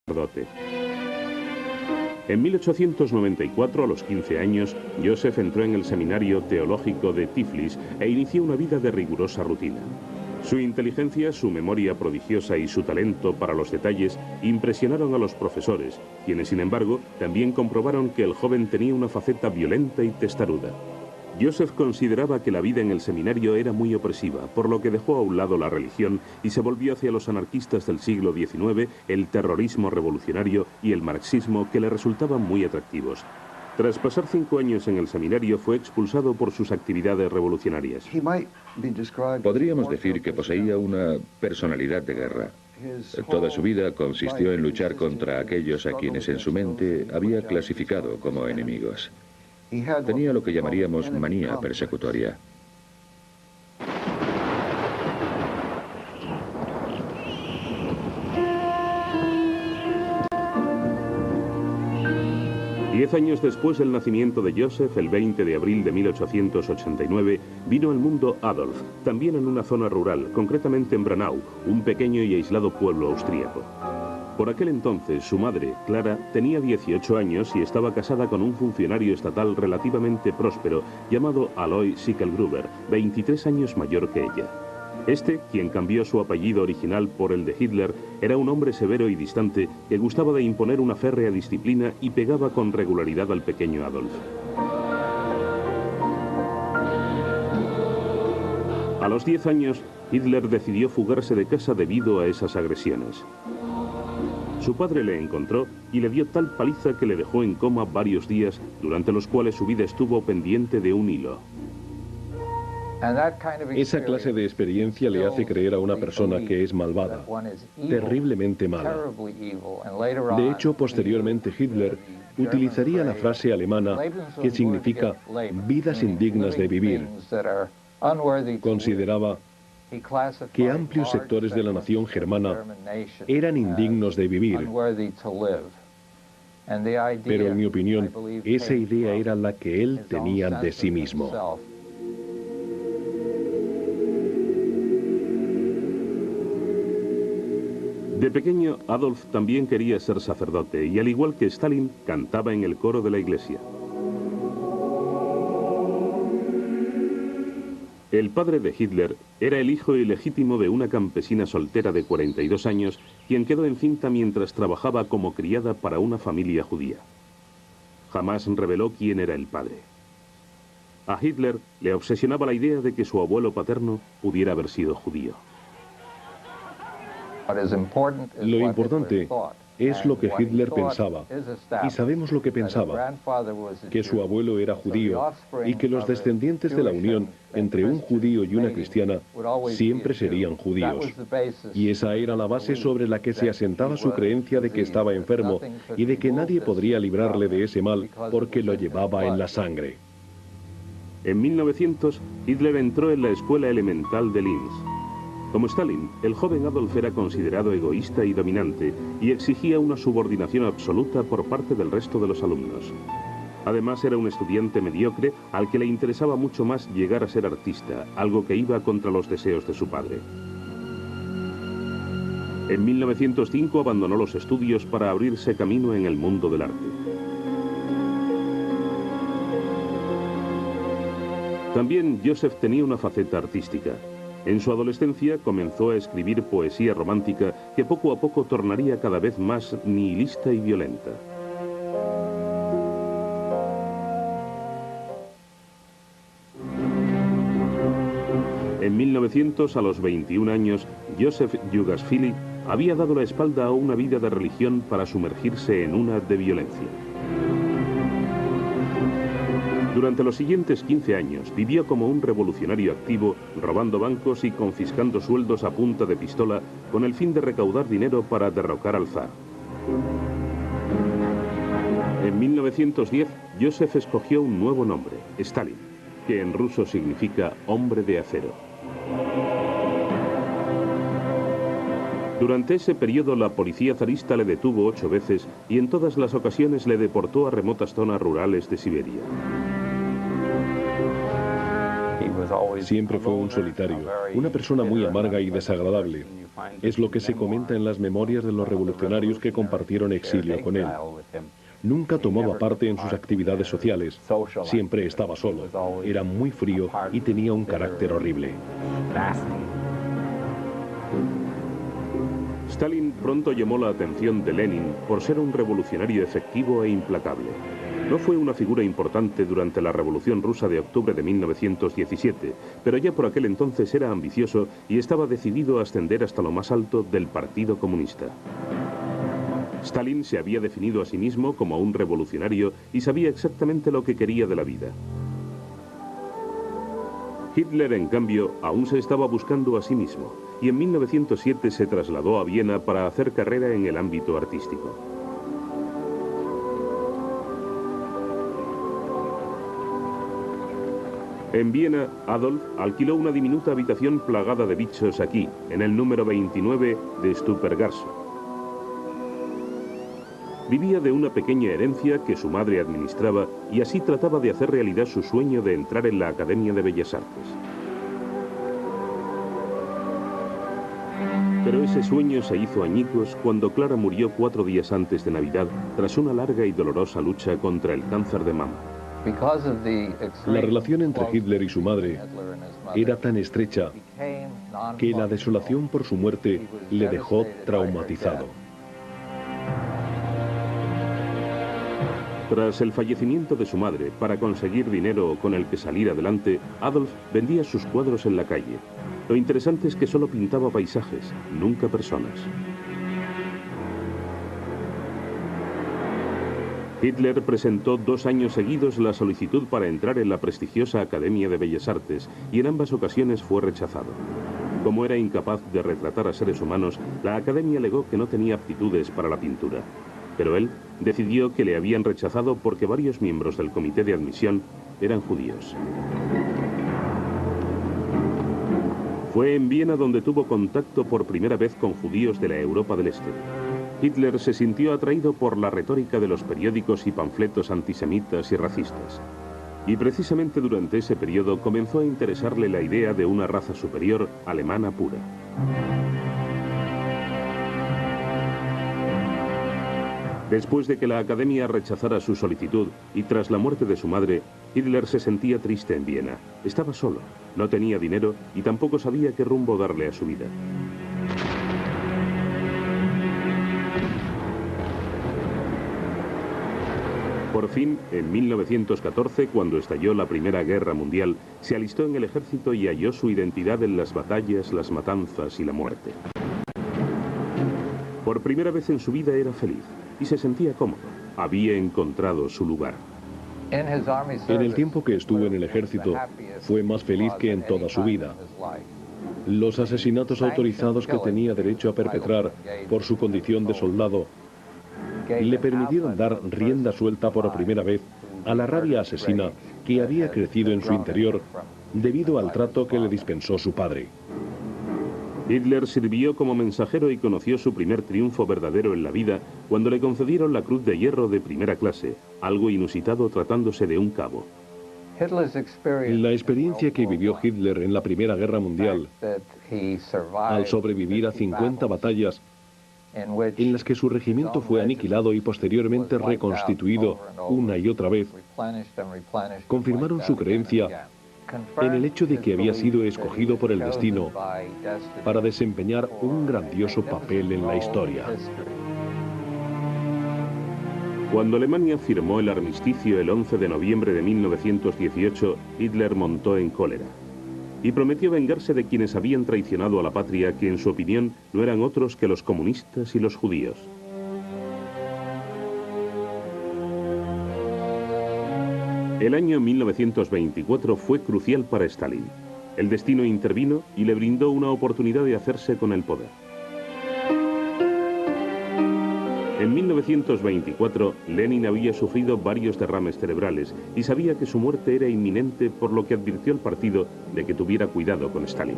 sacerdote. En 1894, a los 15 años, Joseph entró en el seminario teológico de Tiflis e inició una vida de rigurosa rutina. Su inteligencia, su memoria prodigiosa y su talento para los detalles impresionaron a los profesores, quienes, sin embargo, también comprobaron que el joven tenía una faceta violenta y testaruda. Joseph consideraba que la vida en el seminario era muy opresiva, por lo que dejó a un lado la religión y se volvió hacia los anarquistas del siglo XIX, el terrorismo revolucionario y el marxismo, que le resultaban muy atractivos. Tras pasar 5 años en el seminario, fue expulsado por sus actividades revolucionarias. Podríamos decir que poseía una personalidad de guerra. Toda su vida consistió en luchar contra aquellos a quienes en su mente había clasificado como enemigos. Tenía lo que llamaríamos manía persecutoria. Diez años después del nacimiento de Joseph, el 20 de abril de 1889, vino al mundo Adolf, también en una zona rural, concretamente en Branau, un pequeño y aislado pueblo austríaco. Por aquel entonces, su madre, Clara, tenía 18 años y estaba casada con un funcionario estatal relativamente próspero llamado Alois Schicklgruber, 23 años mayor que ella. Este, quien cambió su apellido original por el de Hitler, era un hombre severo y distante que gustaba de imponer una férrea disciplina y pegaba con regularidad al pequeño Adolf. A los 10 años, Hitler decidió fugarse de casa debido a esas agresiones. Su padre le encontró y le dio tal paliza que le dejó en coma varios días, durante los cuales su vida estuvo pendiente de un hilo. Esa clase de experiencia le hace creer a una persona que es malvada, terriblemente mala. De hecho, posteriormente Hitler utilizaría la frase alemana que significa vidas indignas de vivir. Consideraba que amplios sectores de la nación germana eran indignos de vivir. Pero en mi opinión, esa idea era la que él tenía de sí mismo. De pequeño, Adolf también quería ser sacerdote y, al igual que Stalin, cantaba en el coro de la iglesia. El padre de Hitler era el hijo ilegítimo de una campesina soltera de 42 años, quien quedó encinta mientras trabajaba como criada para una familia judía. Jamás reveló quién era el padre. A Hitler le obsesionaba la idea de que su abuelo paterno pudiera haber sido judío. Lo importante es lo que Hitler pensaba, y sabemos lo que pensaba, que su abuelo era judío y que los descendientes de la unión entre un judío y una cristiana siempre serían judíos. Y esa era la base sobre la que se asentaba su creencia de que estaba enfermo y de que nadie podría librarle de ese mal porque lo llevaba en la sangre. En 1900, Hitler entró en la escuela elemental de Linz. Como Stalin, el joven Adolf era considerado egoísta y dominante y exigía una subordinación absoluta por parte del resto de los alumnos. Además, era un estudiante mediocre al que le interesaba mucho más llegar a ser artista, algo que iba contra los deseos de su padre. En 1905 abandonó los estudios para abrirse camino en el mundo del arte. También Joseph tenía una faceta artística. En su adolescencia comenzó a escribir poesía romántica que poco a poco tornaría cada vez más nihilista y violenta. En 1900, a los 21 años, Joseph Jugasvili había dado la espalda a una vida de religión para sumergirse en una de violencia. Durante los siguientes 15 años vivió como un revolucionario activo, robando bancos y confiscando sueldos a punta de pistola con el fin de recaudar dinero para derrocar al zar. En 1910, Joseph escogió un nuevo nombre, Stalin, que en ruso significa hombre de acero. Durante ese periodo la policía zarista le detuvo 8 veces y en todas las ocasiones le deportó a remotas zonas rurales de Siberia. Siempre fue un solitario, una persona muy amarga y desagradable. Es lo que se comenta en las memorias de los revolucionarios que compartieron exilio con él. Nunca tomaba parte en sus actividades sociales, siempre estaba solo, era muy frío y tenía un carácter horrible. Stalin pronto llamó la atención de Lenin por ser un revolucionario efectivo e implacable. No fue una figura importante durante la Revolución Rusa de octubre de 1917, pero ya por aquel entonces era ambicioso y estaba decidido a ascender hasta lo más alto del Partido Comunista. Stalin se había definido a sí mismo como un revolucionario y sabía exactamente lo que quería de la vida. Hitler, en cambio, aún se estaba buscando a sí mismo y en 1907 se trasladó a Viena para hacer carrera en el ámbito artístico. En Viena, Adolf alquiló una diminuta habitación plagada de bichos aquí, en el número 29 de Stuppergasse. Vivía de una pequeña herencia que su madre administraba y así trataba de hacer realidad su sueño de entrar en la Academia de Bellas Artes. Pero ese sueño se hizo añicos cuando Clara murió 4 días antes de Navidad tras una larga y dolorosa lucha contra el cáncer de mama. La relación entre Hitler y su madre era tan estrecha que la desolación por su muerte le dejó traumatizado. Tras el fallecimiento de su madre, para conseguir dinero con el que salir adelante, Adolf vendía sus cuadros en la calle. Lo interesante es que solo pintaba paisajes, nunca personas. Hitler presentó 2 años seguidos la solicitud para entrar en la prestigiosa Academia de Bellas Artes y en ambas ocasiones fue rechazado. Como era incapaz de retratar a seres humanos, la Academia alegó que no tenía aptitudes para la pintura. Pero él decidió que le habían rechazado porque varios miembros del comité de admisión eran judíos. Fue en Viena donde tuvo contacto por primera vez con judíos de la Europa del Este. Hitler se sintió atraído por la retórica de los periódicos y panfletos antisemitas y racistas. Y precisamente durante ese periodo comenzó a interesarle la idea de una raza superior alemana pura. Después de que la Academia rechazara su solicitud y tras la muerte de su madre, Hitler se sentía triste en Viena. Estaba solo, no tenía dinero y tampoco sabía qué rumbo darle a su vida. Por fin, en 1914, cuando estalló la Primera Guerra Mundial, se alistó en el ejército y halló su identidad en las batallas, las matanzas y la muerte. Por primera vez en su vida era feliz y se sentía cómodo. Había encontrado su lugar. En el tiempo que estuvo en el ejército, fue más feliz que en toda su vida. Los asesinatos autorizados que tenía derecho a perpetrar por su condición de soldado le permitieron dar rienda suelta por primera vez a la rabia asesina que había crecido en su interior debido al trato que le dispensó su padre. Hitler sirvió como mensajero y conoció su primer triunfo verdadero en la vida cuando le concedieron la Cruz de Hierro de primera clase, algo inusitado tratándose de un cabo. La experiencia que vivió Hitler en la Primera Guerra Mundial, al sobrevivir a 50 batallas, en las que su regimiento fue aniquilado y posteriormente reconstituido una y otra vez, confirmaron su creencia en el hecho de que había sido escogido por el destino para desempeñar un grandioso papel en la historia. Cuando Alemania firmó el armisticio el 11 de noviembre de 1918, Hitler montó en cólera y prometió vengarse de quienes habían traicionado a la patria, que en su opinión no eran otros que los comunistas y los judíos. El año 1924 fue crucial para Stalin. El destino intervino y le brindó una oportunidad de hacerse con el poder. En 1924, Lenin había sufrido varios derrames cerebrales y sabía que su muerte era inminente, por lo que advirtió al partido de que tuviera cuidado con Stalin.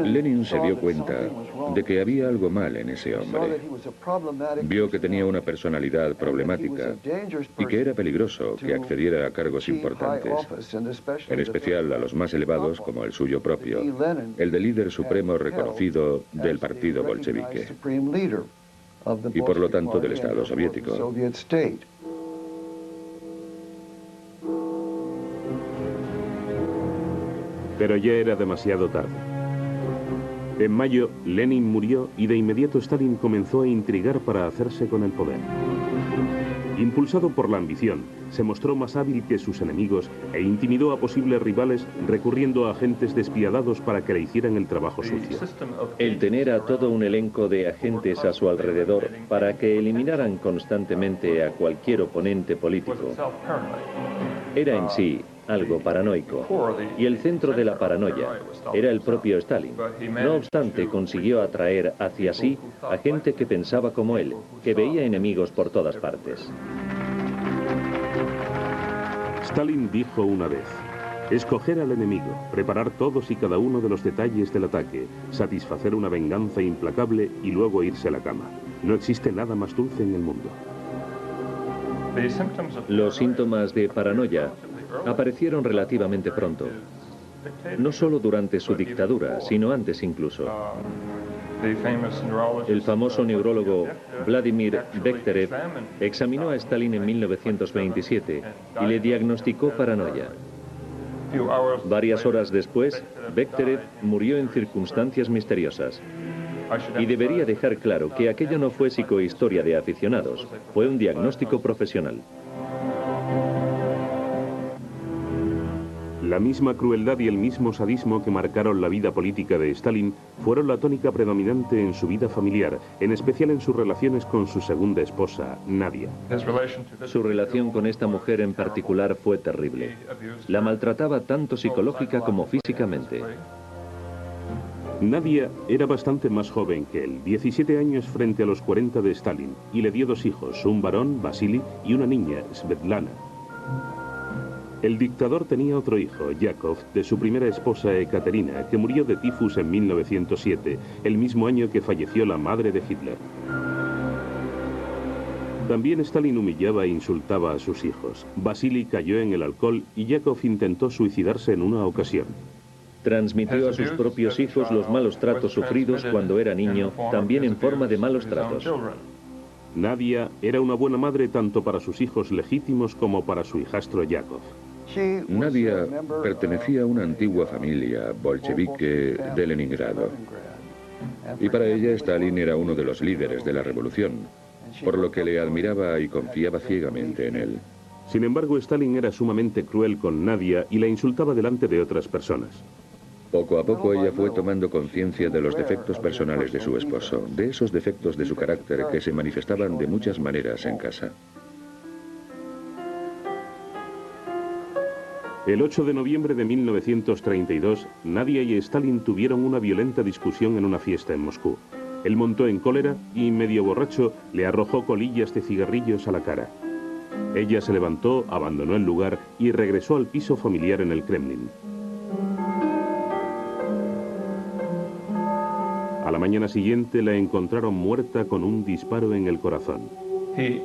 Lenin se dio cuenta de que había algo mal en ese hombre. Vio que tenía una personalidad problemática y que era peligroso que accediera a cargos importantes, en especial a los más elevados como el suyo propio, el de líder supremo reconocido del partido bolchevique y por lo tanto del Estado soviético. Pero ya era demasiado tarde. En mayo, Lenin murió y de inmediato Stalin comenzó a intrigar para hacerse con el poder. Impulsado por la ambición, se mostró más hábil que sus enemigos e intimidó a posibles rivales recurriendo a agentes despiadados para que le hicieran el trabajo sucio. El tener a todo un elenco de agentes a su alrededor para que eliminaran constantemente a cualquier oponente político era en sí algo paranoico, y el centro de la paranoia era el propio Stalin. No obstante, consiguió atraer hacia sí a gente que pensaba como él, que veía enemigos por todas partes. Stalin dijo una vez: escoger al enemigo, preparar todos y cada uno de los detalles del ataque, satisfacer una venganza implacable y luego irse a la cama. No existe nada más dulce en el mundo. Los síntomas de paranoia aparecieron relativamente pronto, no solo durante su dictadura, sino antes incluso. El famoso neurólogo Vladimir Bekhterev examinó a Stalin en 1927 y le diagnosticó paranoia. Varias horas después, Bekhterev murió en circunstancias misteriosas. Y debería dejar claro que aquello no fue psicohistoria de aficionados, fue un diagnóstico profesional. La misma crueldad y el mismo sadismo que marcaron la vida política de Stalin fueron la tónica predominante en su vida familiar, en especial en sus relaciones con su segunda esposa, Nadia. Su relación con esta mujer en particular fue terrible. La maltrataba tanto psicológica como físicamente. Nadia era bastante más joven que él, 17 años frente a los 40 de Stalin, y le dio dos hijos, un varón, Vasily, y una niña, Svetlana. El dictador tenía otro hijo, Yakov, de su primera esposa Ekaterina, que murió de tifus en 1907, el mismo año que falleció la madre de Hitler. También Stalin humillaba e insultaba a sus hijos. Vasily cayó en el alcohol y Yakov intentó suicidarse en una ocasión. Transmitió a sus propios hijos los malos tratos sufridos cuando era niño, también en forma de malos tratos. Nadia era una buena madre tanto para sus hijos legítimos como para su hijastro Yakov. Nadia pertenecía a una antigua familia bolchevique de Leningrado. Y para ella Stalin era uno de los líderes de la revolución, por lo que le admiraba y confiaba ciegamente en él. Sin embargo, Stalin era sumamente cruel con Nadia y la insultaba delante de otras personas. Poco a poco ella fue tomando conciencia de los defectos personales de su esposo, de esos defectos de su carácter que se manifestaban de muchas maneras en casa. El 8 de noviembre de 1932, Nadia y Stalin tuvieron una violenta discusión en una fiesta en Moscú. Él montó en cólera y, medio borracho, le arrojó colillas de cigarrillos a la cara. Ella se levantó, abandonó el lugar y regresó al piso familiar en el Kremlin. A la mañana siguiente la encontraron muerta con un disparo en el corazón.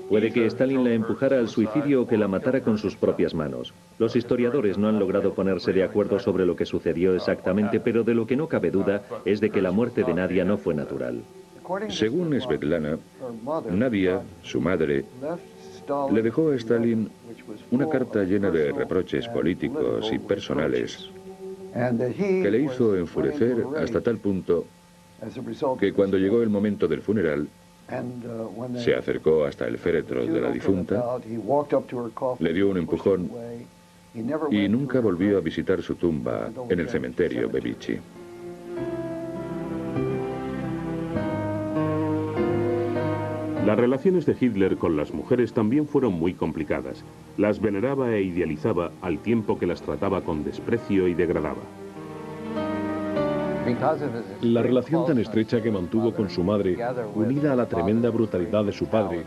Puede que Stalin la empujara al suicidio o que la matara con sus propias manos. Los historiadores no han logrado ponerse de acuerdo sobre lo que sucedió exactamente, pero de lo que no cabe duda es de que la muerte de Nadia no fue natural. Según Svetlana, Nadia, su madre, le dejó a Stalin una carta llena de reproches políticos y personales que le hizo enfurecer hasta tal punto que cuando llegó el momento del funeral, se acercó hasta el féretro de la difunta, le dio un empujón y nunca volvió a visitar su tumba en el cementerio Bebichi. Las relaciones de Hitler con las mujeres también fueron muy complicadas. Las veneraba e idealizaba al tiempo que las trataba con desprecio y degradaba. La relación tan estrecha que mantuvo con su madre, unida a la tremenda brutalidad de su padre,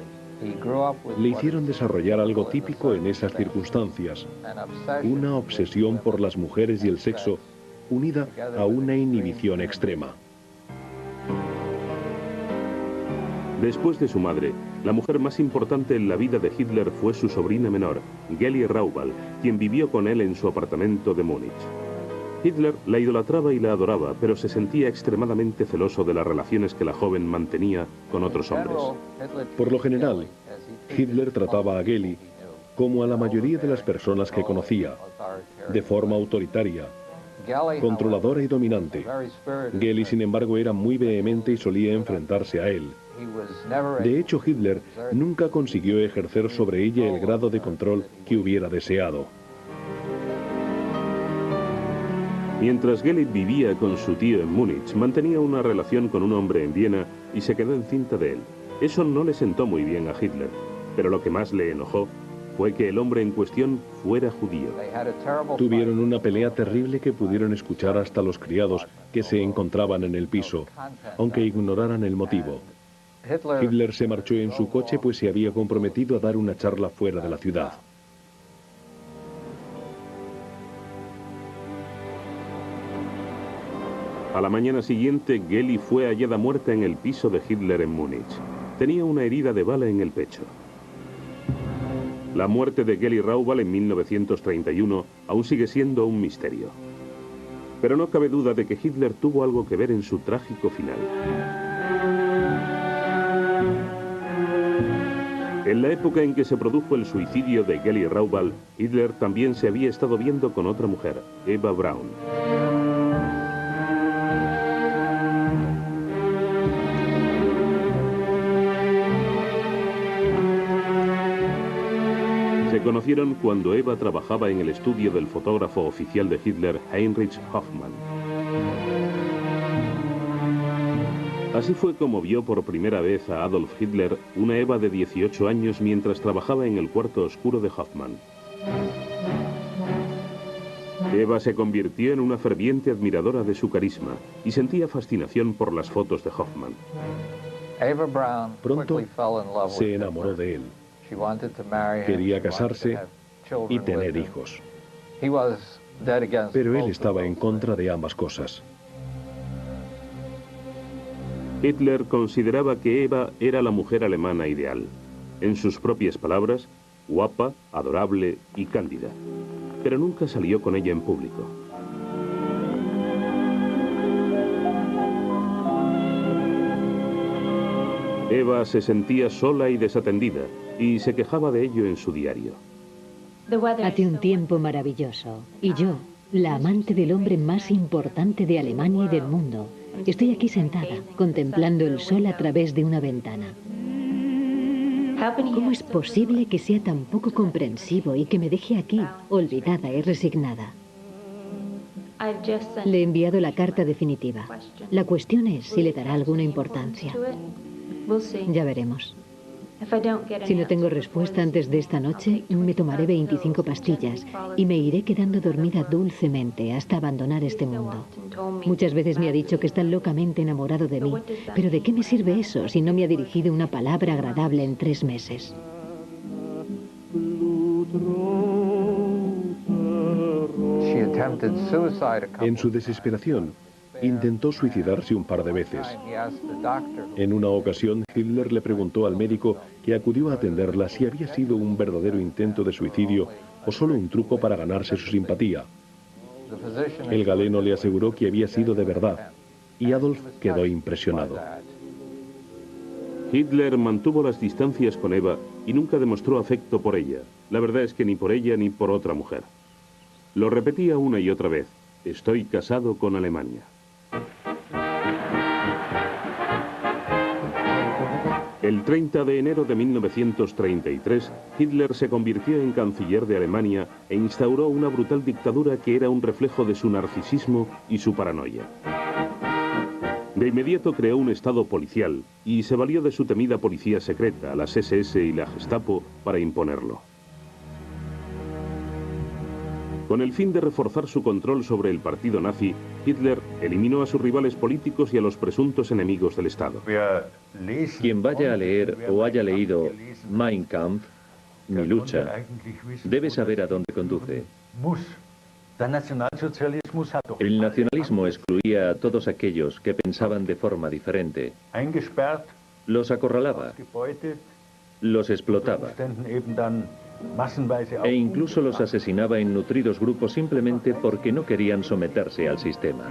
le hicieron desarrollar algo típico en esas circunstancias, una obsesión por las mujeres y el sexo unida a una inhibición extrema. Después de su madre, la mujer más importante en la vida de Hitler fue su sobrina menor, Geli Raubal, quien vivió con él en su apartamento de Múnich. Hitler la idolatraba y la adoraba, pero se sentía extremadamente celoso de las relaciones que la joven mantenía con otros hombres. Por lo general, Hitler trataba a Geli como a la mayoría de las personas que conocía, de forma autoritaria, controladora y dominante. Geli, sin embargo, era muy vehemente y solía enfrentarse a él. De hecho, Hitler nunca consiguió ejercer sobre ella el grado de control que hubiera deseado. Mientras Geli vivía con su tío en Múnich, mantenía una relación con un hombre en Viena y se quedó encinta de él. Eso no le sentó muy bien a Hitler, pero lo que más le enojó fue que el hombre en cuestión fuera judío. Tuvieron una pelea terrible que pudieron escuchar hasta los criados que se encontraban en el piso, aunque ignoraran el motivo. Hitler se marchó en su coche pues se había comprometido a dar una charla fuera de la ciudad. A la mañana siguiente, Geli fue hallada muerta en el piso de Hitler en Múnich. Tenía una herida de bala en el pecho. La muerte de Geli Raubal en 1931 aún sigue siendo un misterio. Pero no cabe duda de que Hitler tuvo algo que ver en su trágico final. En la época en que se produjo el suicidio de Geli Raubal, Hitler también se había estado viendo con otra mujer, Eva Braun. Se conocieron cuando Eva trabajaba en el estudio del fotógrafo oficial de Hitler, Heinrich Hoffmann. Así fue como vio por primera vez a Adolf Hitler, una Eva de 18 años, mientras trabajaba en el cuarto oscuro de Hoffmann. Eva se convirtió en una ferviente admiradora de su carisma y sentía fascinación por las fotos de Hoffmann. Pronto se enamoró de él. Quería casarse y tener hijos. Pero él estaba en contra de ambas cosas. Hitler consideraba que Eva era la mujer alemana ideal. En sus propias palabras, guapa, adorable y cándida. Pero nunca salió con ella en público. Eva se sentía sola y desatendida, y se quejaba de ello en su diario. Hace un tiempo maravilloso, y yo, la amante del hombre más importante de Alemania y del mundo, estoy aquí sentada, contemplando el sol a través de una ventana. ¿Cómo es posible que sea tan poco comprensivo y que me deje aquí, olvidada y resignada? Le he enviado la carta definitiva. La cuestión es si le dará alguna importancia. Ya veremos. Si no tengo respuesta antes de esta noche, me tomaré 25 pastillas y me iré quedando dormida dulcemente hasta abandonar este mundo. Muchas veces me ha dicho que está locamente enamorado de mí, pero ¿de qué me sirve eso si no me ha dirigido una palabra agradable en 3 meses? En su desesperación, intentó suicidarse un par de veces. En una ocasión, Hitler le preguntó al médico que acudió a atenderla si había sido un verdadero intento de suicidio o solo un truco para ganarse su simpatía. El galeno le aseguró que había sido de verdad, y Adolf quedó impresionado. Hitler mantuvo las distancias con Eva y nunca demostró afecto por ella. La verdad es que ni por ella ni por otra mujer. Lo repetía una y otra vez: estoy casado con Alemania. El 30 de enero de 1933, Hitler se convirtió en canciller de Alemania e instauró una brutal dictadura que era un reflejo de su narcisismo y su paranoia. De inmediato creó un estado policial y se valió de su temida policía secreta, las SS y la Gestapo, para imponerlo. Con el fin de reforzar su control sobre el partido nazi, Hitler eliminó a sus rivales políticos y a los presuntos enemigos del Estado. Quien vaya a leer o haya leído Mein Kampf, Mi lucha, debe saber a dónde conduce. El nacionalismo excluía a todos aquellos que pensaban de forma diferente. Los acorralaba, los explotaba e incluso los asesinaba en nutridos grupos simplemente porque no querían someterse al sistema.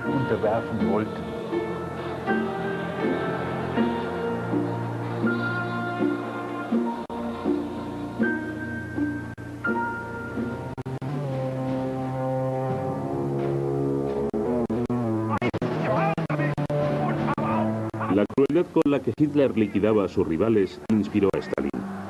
La crueldad con la que Hitler liquidaba a sus rivales inspiró a Stalin.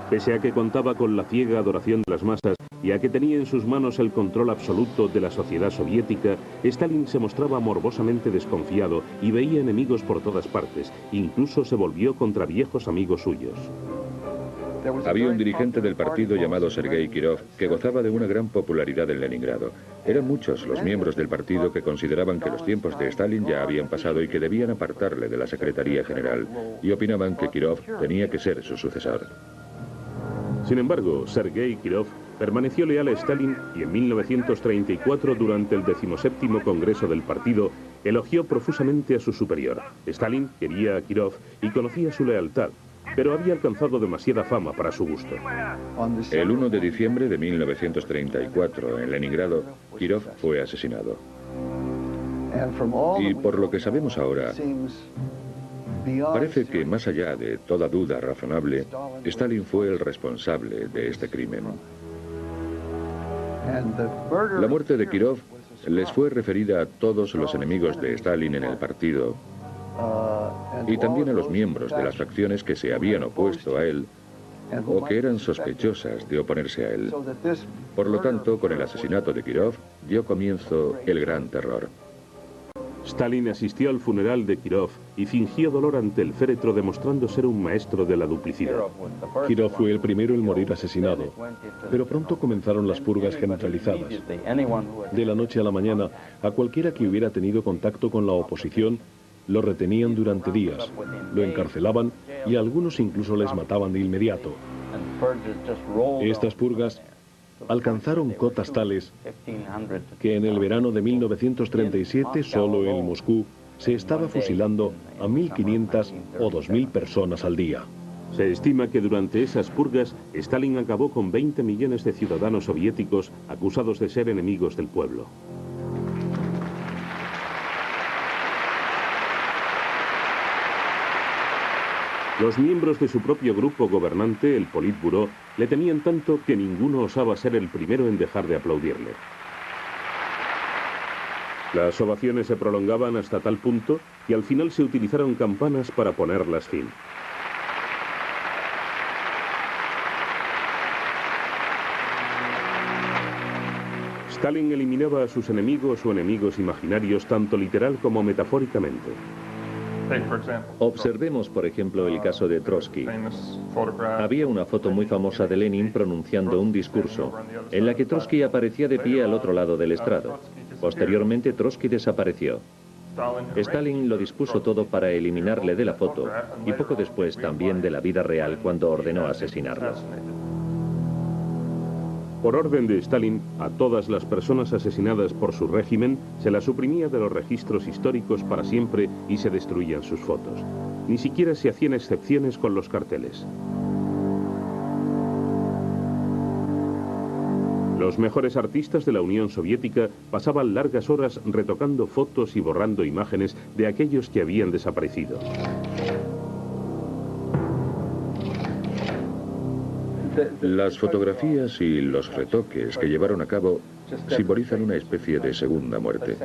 Pese a que contaba con la ciega adoración de las masas y a que tenía en sus manos el control absoluto de la sociedad soviética, Stalin se mostraba morbosamente desconfiado y veía enemigos por todas partes. Incluso se volvió contra viejos amigos suyos. Había un dirigente del partido llamado Sergei Kirov que gozaba de una gran popularidad en Leningrado. Eran muchos los miembros del partido que consideraban que los tiempos de Stalin ya habían pasado y que debían apartarle de la Secretaría General, y opinaban que Kirov tenía que ser su sucesor. Sin embargo, Sergei Kirov permaneció leal a Stalin y en 1934, durante el 17º Congreso del partido, elogió profusamente a su superior. Stalin quería a Kirov y conocía su lealtad, pero había alcanzado demasiada fama para su gusto. El 1 de diciembre de 1934, en Leningrado, Kirov fue asesinado. Y por lo que sabemos ahora, parece que más allá de toda duda razonable, Stalin fue el responsable de este crimen. La muerte de Kirov les fue referida a todos los enemigos de Stalin en el partido y también a los miembros de las facciones que se habían opuesto a él o que eran sospechosas de oponerse a él. Por lo tanto, con el asesinato de Kirov dio comienzo el Gran Terror. Stalin asistió al funeral de Kirov y fingió dolor ante el féretro, demostrando ser un maestro de la duplicidad. Kirov fue el primero en morir asesinado, pero pronto comenzaron las purgas generalizadas. De la noche a la mañana, a cualquiera que hubiera tenido contacto con la oposición, lo retenían durante días, lo encarcelaban y a algunos incluso les mataban de inmediato. Estas purgas alcanzaron cotas tales que en el verano de 1937, solo en Moscú, se estaba fusilando a 1.500 o 2.000 personas al día. Se estima que durante esas purgas, Stalin acabó con 20 millones de ciudadanos soviéticos acusados de ser enemigos del pueblo. Los miembros de su propio grupo gobernante, el Politburó, le temían tanto que ninguno osaba ser el primero en dejar de aplaudirle. Las ovaciones se prolongaban hasta tal punto que al final se utilizaron campanas para ponerlas fin. Stalin eliminaba a sus enemigos o enemigos imaginarios tanto literal como metafóricamente. Observemos, por ejemplo, el caso de Trotsky. Había una foto muy famosa de Lenin pronunciando un discurso, en la que Trotsky aparecía de pie al otro lado del estrado. Posteriormente, Trotsky desapareció. Stalin lo dispuso todo para eliminarle de la foto y poco después también de la vida real cuando ordenó asesinarlo. Por orden de Stalin, a todas las personas asesinadas por su régimen se las suprimía de los registros históricos para siempre y se destruían sus fotos. Ni siquiera se hacían excepciones con los carteles. Los mejores artistas de la Unión Soviética pasaban largas horas retocando fotos y borrando imágenes de aquellos que habían desaparecido. Las fotografías y los retoques que llevaron a cabo simbolizan una especie de segunda muerte.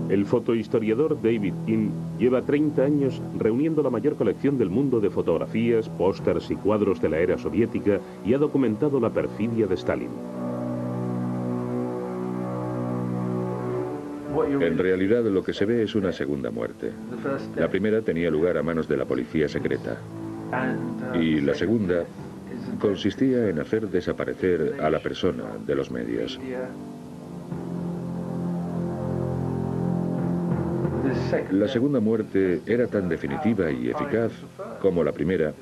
El fotohistoriador David King lleva 30 años reuniendo la mayor colección del mundo de fotografías, pósters y cuadros de la era soviética y ha documentado la perfidia de Stalin. En realidad lo que se ve es una segunda muerte. La primera tenía lugar a manos de la policía secreta. Y la segunda consistía en hacer desaparecer a la persona de los medios. La segunda muerte era tan definitiva y eficaz como la primera,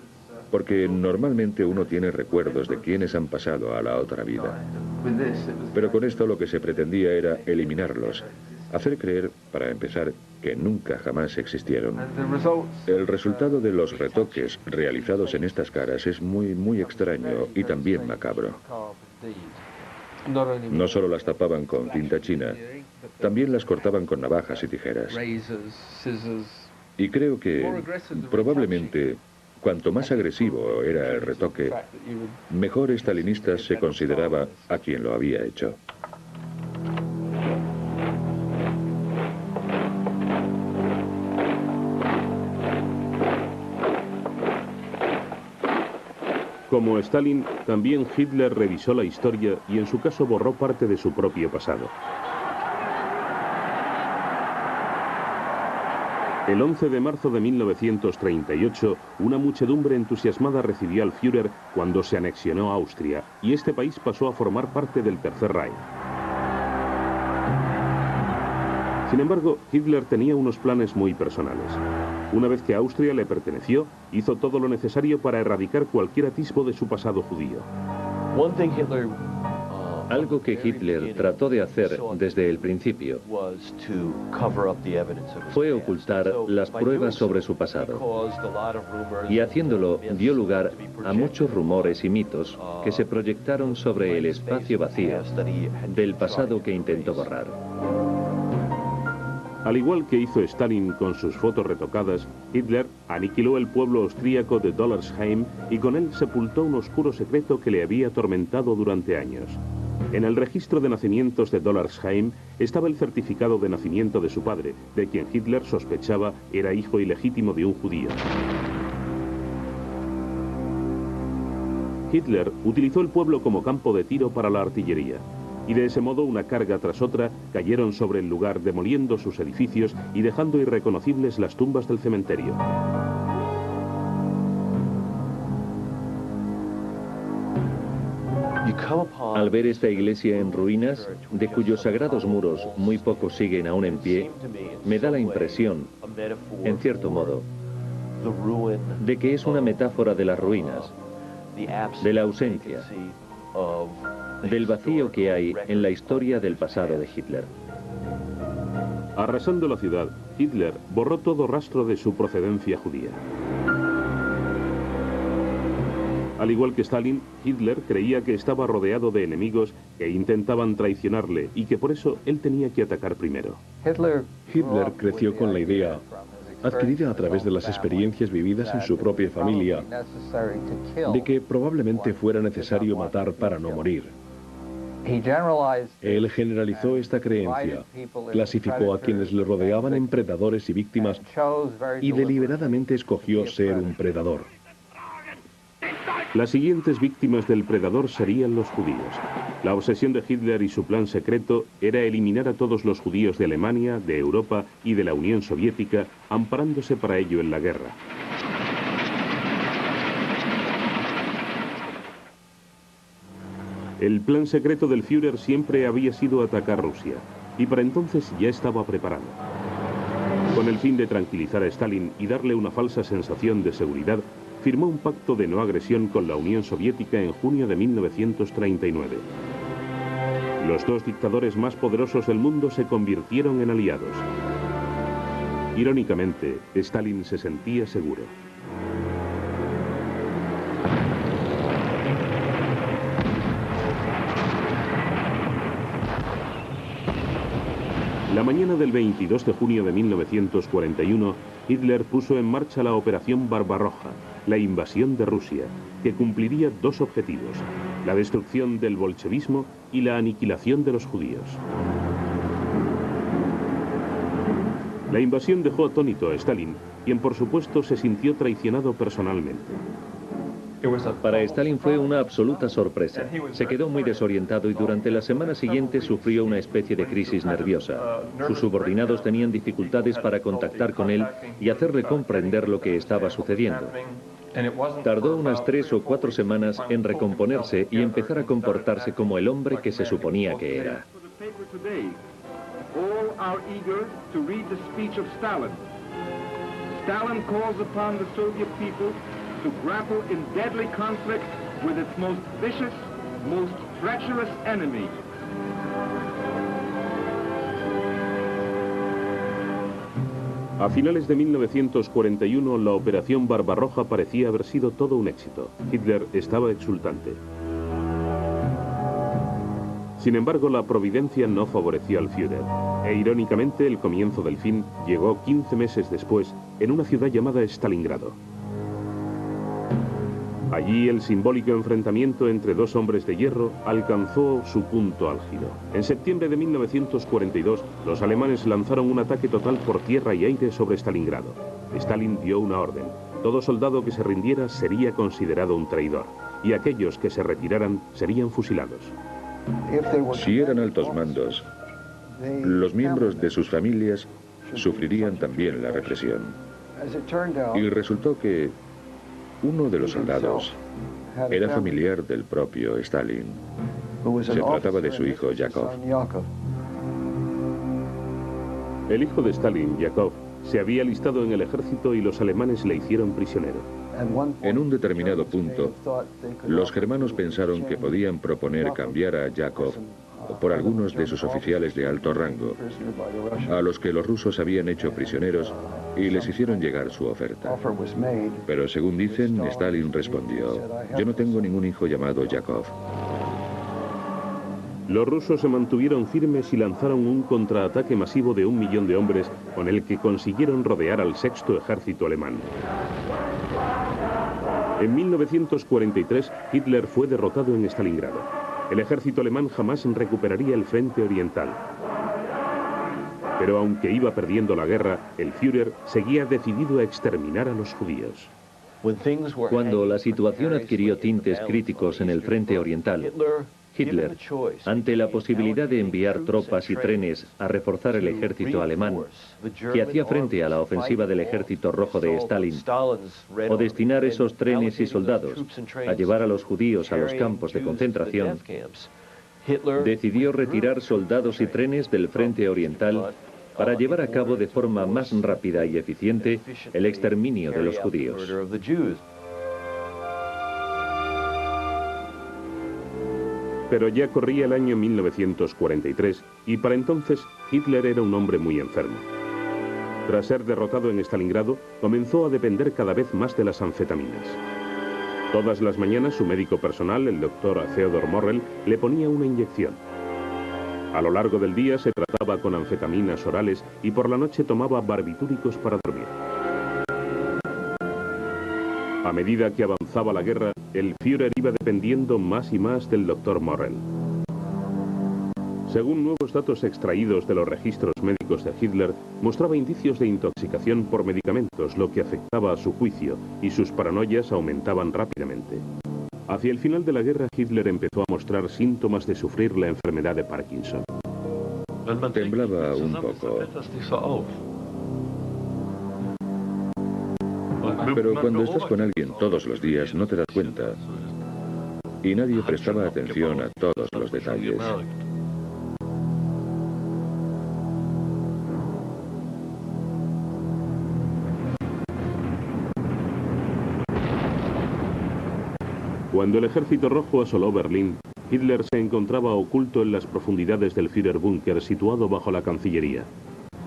porque normalmente uno tiene recuerdos de quienes han pasado a la otra vida. Pero con esto lo que se pretendía era eliminarlos, hacer creer, para empezar, que nunca jamás existieron. El resultado de los retoques realizados en estas caras es muy extraño y también macabro. No solo las tapaban con tinta china, también las cortaban con navajas y tijeras. Y creo que, probablemente, cuanto más agresivo era el retoque, mejor estalinista se consideraba a quien lo había hecho. Como Stalin, también Hitler revisó la historia y en su caso borró parte de su propio pasado. El 11 de marzo de 1938, una muchedumbre entusiasmada recibió al Führer cuando se anexionó Austria y este país pasó a formar parte del Tercer Reich. Sin embargo, Hitler tenía unos planes muy personales. Una vez que Austria le perteneció, hizo todo lo necesario para erradicar cualquier atisbo de su pasado judío. Algo que Hitler trató de hacer desde el principio fue ocultar las pruebas sobre su pasado. Y haciéndolo dio lugar a muchos rumores y mitos que se proyectaron sobre el espacio vacío del pasado que intentó borrar. Al igual que hizo Stalin con sus fotos retocadas, Hitler aniquiló el pueblo austríaco de Dollersheim y con él sepultó un oscuro secreto que le había atormentado durante años. En el registro de nacimientos de Dollersheim estaba el certificado de nacimiento de su padre, de quien Hitler sospechaba era hijo ilegítimo de un judío. Hitler utilizó el pueblo como campo de tiro para la artillería. Y de ese modo una carga tras otra cayeron sobre el lugar demoliendo sus edificios y dejando irreconocibles las tumbas del cementerio. Al ver esta iglesia en ruinas, de cuyos sagrados muros muy pocos siguen aún en pie, me da la impresión, en cierto modo, de que es una metáfora de las ruinas, de la ausencia, del vacío que hay en la historia del pasado de Hitler. Arrasando la ciudad, Hitler borró todo rastro de su procedencia judía. Al igual que Stalin, Hitler creía que estaba rodeado de enemigos que intentaban traicionarle y que por eso él tenía que atacar primero. Hitler creció con la idea, adquirida a través de las experiencias vividas en su propia familia, de que probablemente fuera necesario matar para no morir. Él generalizó esta creencia, clasificó a quienes le rodeaban en predadores y víctimas y deliberadamente escogió ser un predador. Las siguientes víctimas del predador serían los judíos. La obsesión de Hitler y su plan secreto era eliminar a todos los judíos de Alemania, de Europa y de la Unión Soviética, amparándose para ello en la guerra. El plan secreto del Führer siempre había sido atacar Rusia, y para entonces ya estaba preparado. Con el fin de tranquilizar a Stalin y darle una falsa sensación de seguridad, firmó un pacto de no agresión con la Unión Soviética en junio de 1939. Los dos dictadores más poderosos del mundo se convirtieron en aliados. Irónicamente, Stalin se sentía seguro. La mañana del 22 de junio de 1941, Hitler puso en marcha la Operación Barbarroja, la invasión de Rusia, que cumpliría dos objetivos: la destrucción del bolchevismo y la aniquilación de los judíos. La invasión dejó atónito a Stalin, quien por supuesto se sintió traicionado personalmente. Para Stalin fue una absoluta sorpresa. Se quedó muy desorientado y durante las semanas siguientes sufrió una especie de crisis nerviosa. Sus subordinados tenían dificultades para contactar con él y hacerle comprender lo que estaba sucediendo. Tardó unas 3 o 4 semanas en recomponerse y empezar a comportarse como el hombre que se suponía que era. Stalin calls upon the Soviet people to grapple in deadly conflict with its most vicious, most treacherous enemy. A finales de 1941, la Operación Barbarroja parecía haber sido todo un éxito. Hitler estaba exultante. Sin embargo, la providencia no favoreció al Führer, e irónicamente el comienzo del fin llegó 15 meses después, en una ciudad llamada Stalingrado. Allí el simbólico enfrentamiento entre dos hombres de hierro alcanzó su punto álgido. En septiembre de 1942, los alemanes lanzaron un ataque total por tierra y aire sobre Stalingrado. Stalin dio una orden. Todo soldado que se rindiera sería considerado un traidor, y aquellos que se retiraran serían fusilados. Si eran altos mandos, los miembros de sus familias sufrirían también la represión. Y resultó que uno de los soldados era familiar del propio Stalin. Se trataba de su hijo, Yakov. El hijo de Stalin, Yakov, se había alistado en el ejército y los alemanes le hicieron prisionero. En un determinado punto, los germanos pensaron que podían proponer cambiar a Yakov por algunos de sus oficiales de alto rango, a los que los rusos habían hecho prisioneros y les hicieron llegar su oferta. Pero según dicen, Stalin respondió: yo no tengo ningún hijo llamado Yakov. Los rusos se mantuvieron firmes y lanzaron un contraataque masivo de 1 millón de hombres con el que consiguieron rodear al sexto ejército alemán. En 1943, Hitler fue derrotado en Stalingrado. El ejército alemán jamás recuperaría el frente oriental. Pero aunque iba perdiendo la guerra, el Führer seguía decidido a exterminar a los judíos. Cuando la situación adquirió tintes críticos en el frente oriental, Hitler, ante la posibilidad de enviar tropas y trenes a reforzar el ejército alemán, que hacía frente a la ofensiva del ejército rojo de Stalin, o destinar esos trenes y soldados a llevar a los judíos a los campos de concentración, decidió retirar soldados y trenes del frente oriental para llevar a cabo de forma más rápida y eficiente el exterminio de los judíos. Pero ya corría el año 1943 y para entonces Hitler era un hombre muy enfermo. Tras ser derrotado en Stalingrado, comenzó a depender cada vez más de las anfetaminas. Todas las mañanas su médico personal, el doctor Theodor Morrell, le ponía una inyección. A lo largo del día se trataba con anfetaminas orales y por la noche tomaba barbitúricos para dormir. A medida que avanzaba la guerra, el Führer iba dependiendo más y más del doctor Morrell. Según nuevos datos extraídos de los registros médicos de Hitler, mostraba indicios de intoxicación por medicamentos, lo que afectaba a su juicio, y sus paranoias aumentaban rápidamente. Hacia el final de la guerra, Hitler empezó a mostrar síntomas de sufrir la enfermedad de Parkinson. Temblaba un poco. Pero cuando estás con alguien todos los días no te das cuenta. Y nadie prestaba atención a todos los detalles. Cuando el ejército rojo asoló Berlín, Hitler se encontraba oculto en las profundidades del Führerbunker situado bajo la Cancillería.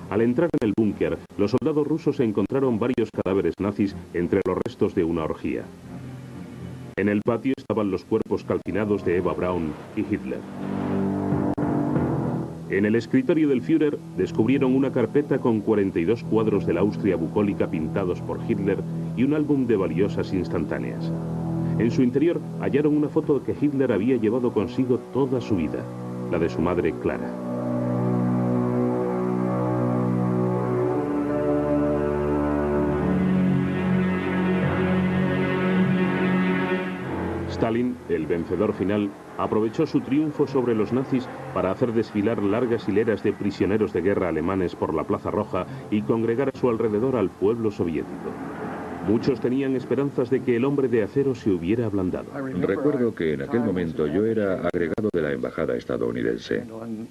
Al entrar en el búnker, los soldados rusos encontraron varios cadáveres nazis entre los restos de una orgía. En el patio estaban los cuerpos calcinados de Eva Braun y Hitler. En el escritorio del Führer descubrieron una carpeta con 42 cuadros de la Austria bucólica pintados por Hitler y un álbum de valiosas instantáneas. En su interior hallaron una foto que Hitler había llevado consigo toda su vida, la de su madre Clara. Stalin, el vencedor final, aprovechó su triunfo sobre los nazis para hacer desfilar largas hileras de prisioneros de guerra alemanes por la Plaza Roja y congregar a su alrededor al pueblo soviético. Muchos tenían esperanzas de que el hombre de acero se hubiera ablandado. Recuerdo que en aquel momento yo era agregado de la embajada estadounidense.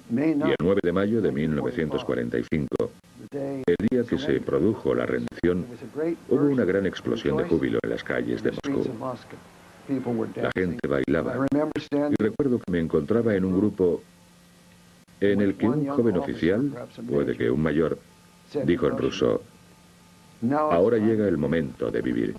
Y el 9 de mayo de 1945, El día que se produjo la rendición, hubo una gran explosión de júbilo en las calles de Moscú. La gente bailaba. Y recuerdo que me encontraba en un grupo en el que un joven oficial, puede que un mayor, dijo en ruso: ahora llega el momento de vivir.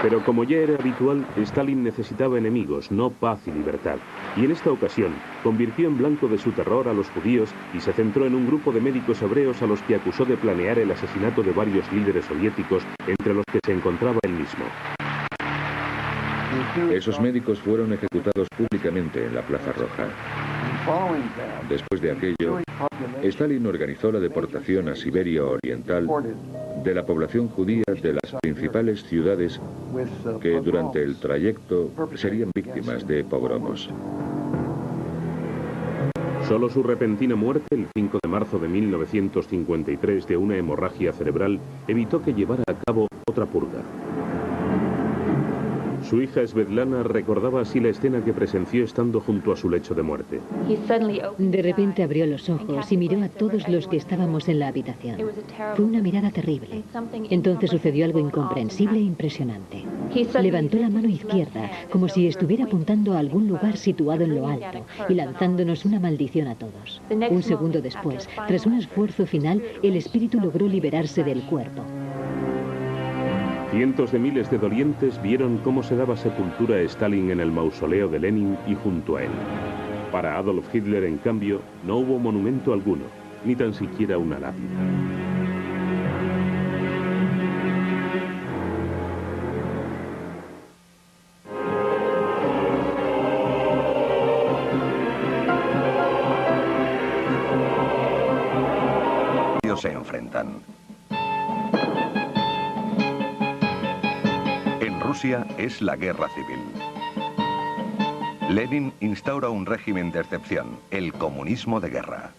Pero como ya era habitual, Stalin necesitaba enemigos, no paz y libertad. Y en esta ocasión, convirtió en blanco de su terror a los judíos y se centró en un grupo de médicos hebreos a los que acusó de planear el asesinato de varios líderes soviéticos, entre los que se encontraba él mismo. Esos médicos fueron ejecutados públicamente en la Plaza Roja. Después de aquello, Stalin organizó la deportación a Siberia Oriental de la población judía de las principales ciudades que durante el trayecto serían víctimas de pogromos. Solo su repentina muerte, el 5 de marzo de 1953, de una hemorragia cerebral, evitó que llevara a cabo otra purga. Su hija Svetlana recordaba así la escena que presenció estando junto a su lecho de muerte. De repente abrió los ojos y miró a todos los que estábamos en la habitación. Fue una mirada terrible. Entonces sucedió algo incomprensible e impresionante. Levantó la mano izquierda, como si estuviera apuntando a algún lugar situado en lo alto, y lanzándonos una maldición a todos. Un segundo después, tras un esfuerzo final, el espíritu logró liberarse del cuerpo. Cientos de miles de dolientes vieron cómo se daba sepultura a Stalin en el mausoleo de Lenin y junto a él. Para Adolf Hitler, en cambio, no hubo monumento alguno, ni tan siquiera una lápida. Ellos se enfrentan. Rusia es la guerra civil. Lenin instaura un régimen de excepción, el comunismo de guerra.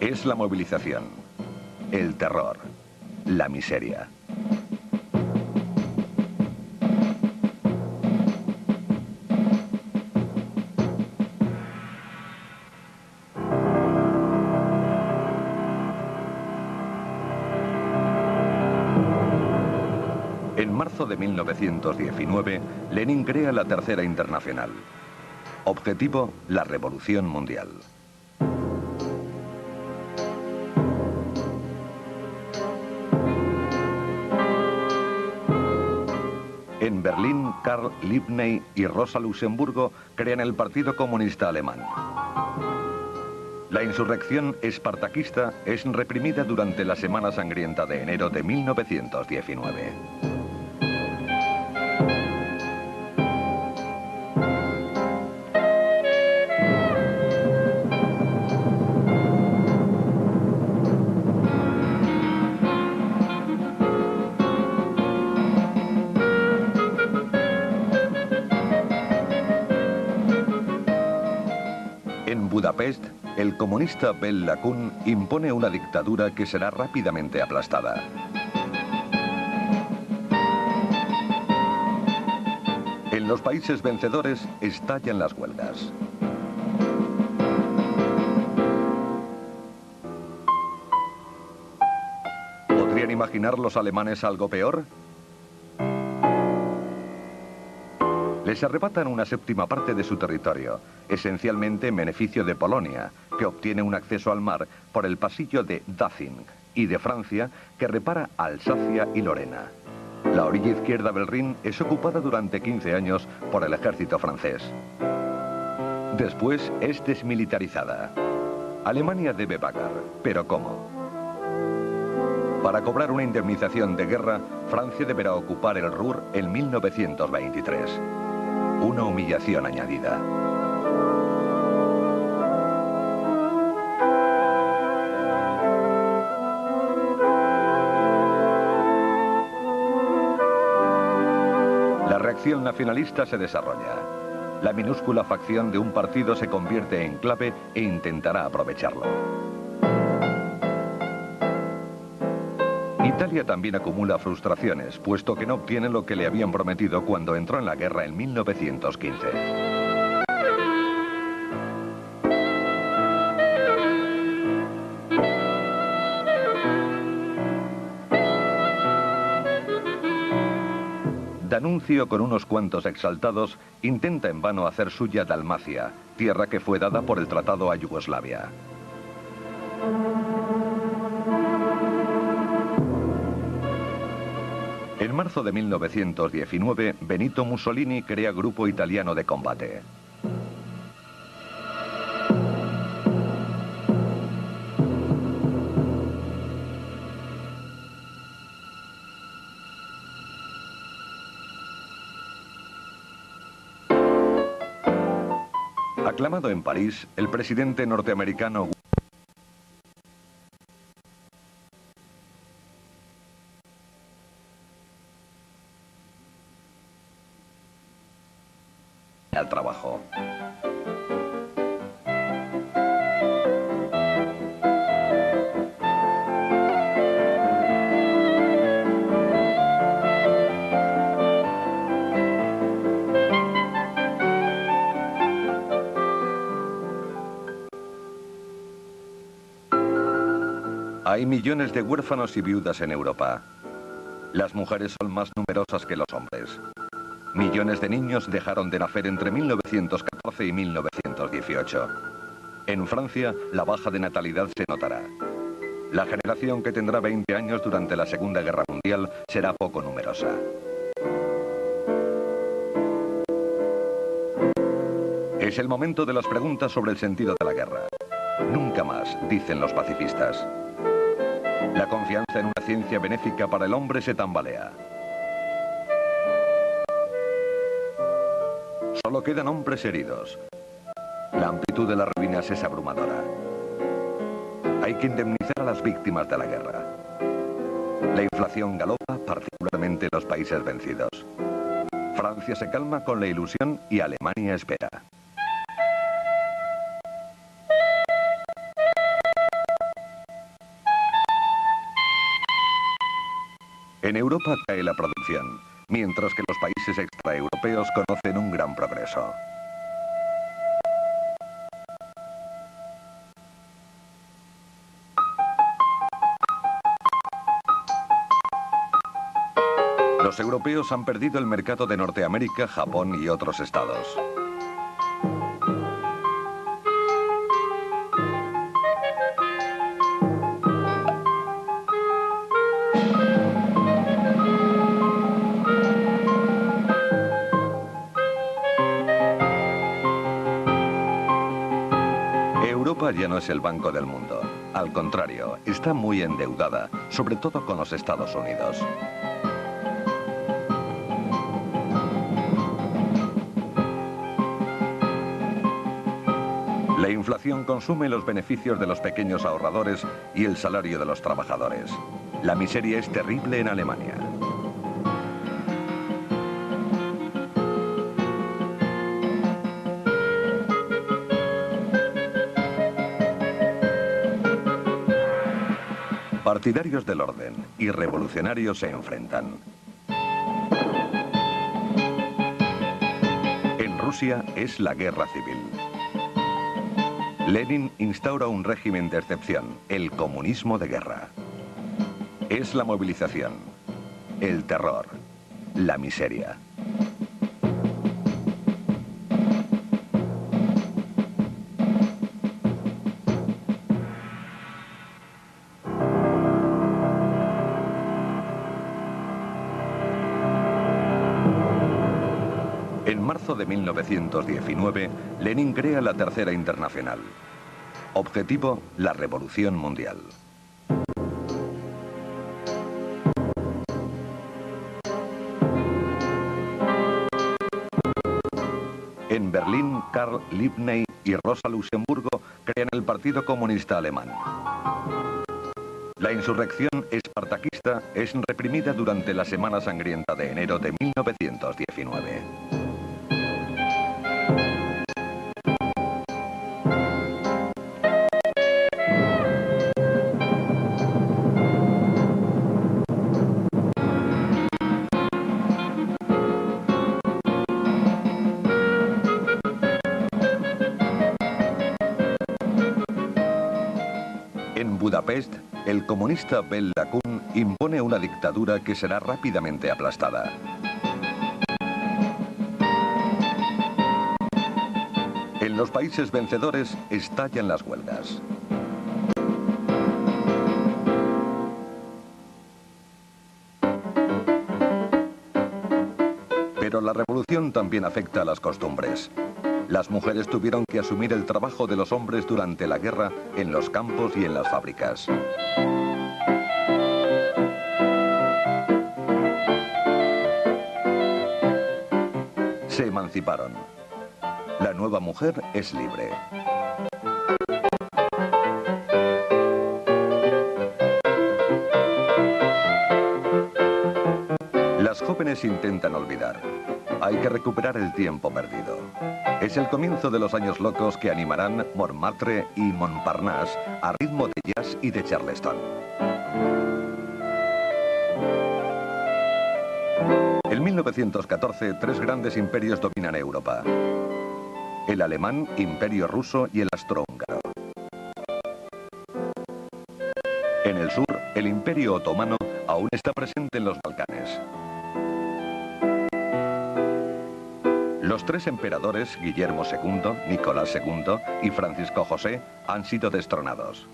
Es la movilización, el terror, la miseria. En marzo de 1919, Lenin crea la Tercera Internacional. Objetivo, la Revolución Mundial. En Berlín, Karl Liebknecht y Rosa Luxemburgo crean el Partido Comunista Alemán. La insurrección espartaquista es reprimida durante la Semana Sangrienta de enero de 1919. En Budapest, el comunista Béla Kun impone una dictadura que será rápidamente aplastada. En los países vencedores estallan las huelgas. ¿Podrían imaginar los alemanes algo peor? Les arrebatan una séptima parte de su territorio, esencialmente en beneficio de Polonia, que obtiene un acceso al mar por el pasillo de Danzig, y de Francia, que repara Alsacia y Lorena. La orilla izquierda del Rin es ocupada durante 15 años por el ejército francés. Después es desmilitarizada. Alemania debe pagar, pero ¿cómo? Para cobrar una indemnización de guerra, Francia deberá ocupar el Ruhr en 1923. Una humillación añadida. La reacción nacionalista se desarrolla. La minúscula facción de un partido se convierte en clave e intentará aprovecharlo. Italia también acumula frustraciones, puesto que no obtiene lo que le habían prometido cuando entró en la guerra en 1915. Nuncio, con unos cuantos exaltados, intenta en vano hacer suya Dalmacia, tierra que fue dada por el tratado a Yugoslavia. En marzo de 1919, Benito Mussolini crea Grupo Italiano de Combate. Aclamado en París, el presidente norteamericano al trabajo. Hay millones de huérfanos y viudas en Europa. Las mujeres son más numerosas que los hombres. Millones de niños dejaron de nacer entre 1914 y 1918. En Francia, la baja de natalidad se notará. La generación que tendrá 20 años durante la Segunda Guerra Mundial será poco numerosa. Es el momento de las preguntas sobre el sentido de la guerra. Nunca más, dicen los pacifistas. La confianza en una ciencia benéfica para el hombre se tambalea. Solo quedan hombres heridos. La amplitud de las ruinas es abrumadora. Hay que indemnizar a las víctimas de la guerra. La inflación galopa, particularmente en los países vencidos. Francia se calma con la ilusión y Alemania espera. En Europa cae la producción, mientras que los países extraeuropeos conocen un gran progreso. Los europeos han perdido el mercado de Norteamérica, Japón y otros estados. Europa ya no es el banco del mundo. Al contrario, está muy endeudada, sobre todo con los Estados Unidos. La inflación consume los beneficios de los pequeños ahorradores y el salario de los trabajadores. La miseria es terrible en Alemania. Partidarios del orden y revolucionarios se enfrentan. En Rusia es la guerra civil. Lenin instaura un régimen de excepción, el comunismo de guerra. Es la movilización, el terror, la miseria. En marzo de 1919, Lenin crea la Tercera Internacional. Objetivo, la Revolución Mundial. En Berlín, Karl Liebknecht y Rosa Luxemburgo crean el Partido Comunista Alemán. La insurrección espartaquista es reprimida durante la Semana Sangrienta de enero de 1919. En Budapest, el comunista Béla Kun impone una dictadura que será rápidamente aplastada. En los países vencedores estallan las huelgas. Pero la revolución también afecta a las costumbres. Las mujeres tuvieron que asumir el trabajo de los hombres durante la guerra en los campos y en las fábricas. Se emanciparon. La nueva mujer es libre. Las jóvenes intentan olvidar. Hay que recuperar el tiempo perdido. Es el comienzo de los años locos que animarán Montmartre y Montparnasse a ritmo de jazz y de Charleston. En 1914, tres grandes imperios dominan Europa. El alemán, Imperio ruso y el austrohúngaro. En el sur, el Imperio otomano aún está presente en los Balcanes. Los tres emperadores, Guillermo II, Nicolás II y Francisco José, han sido destronados.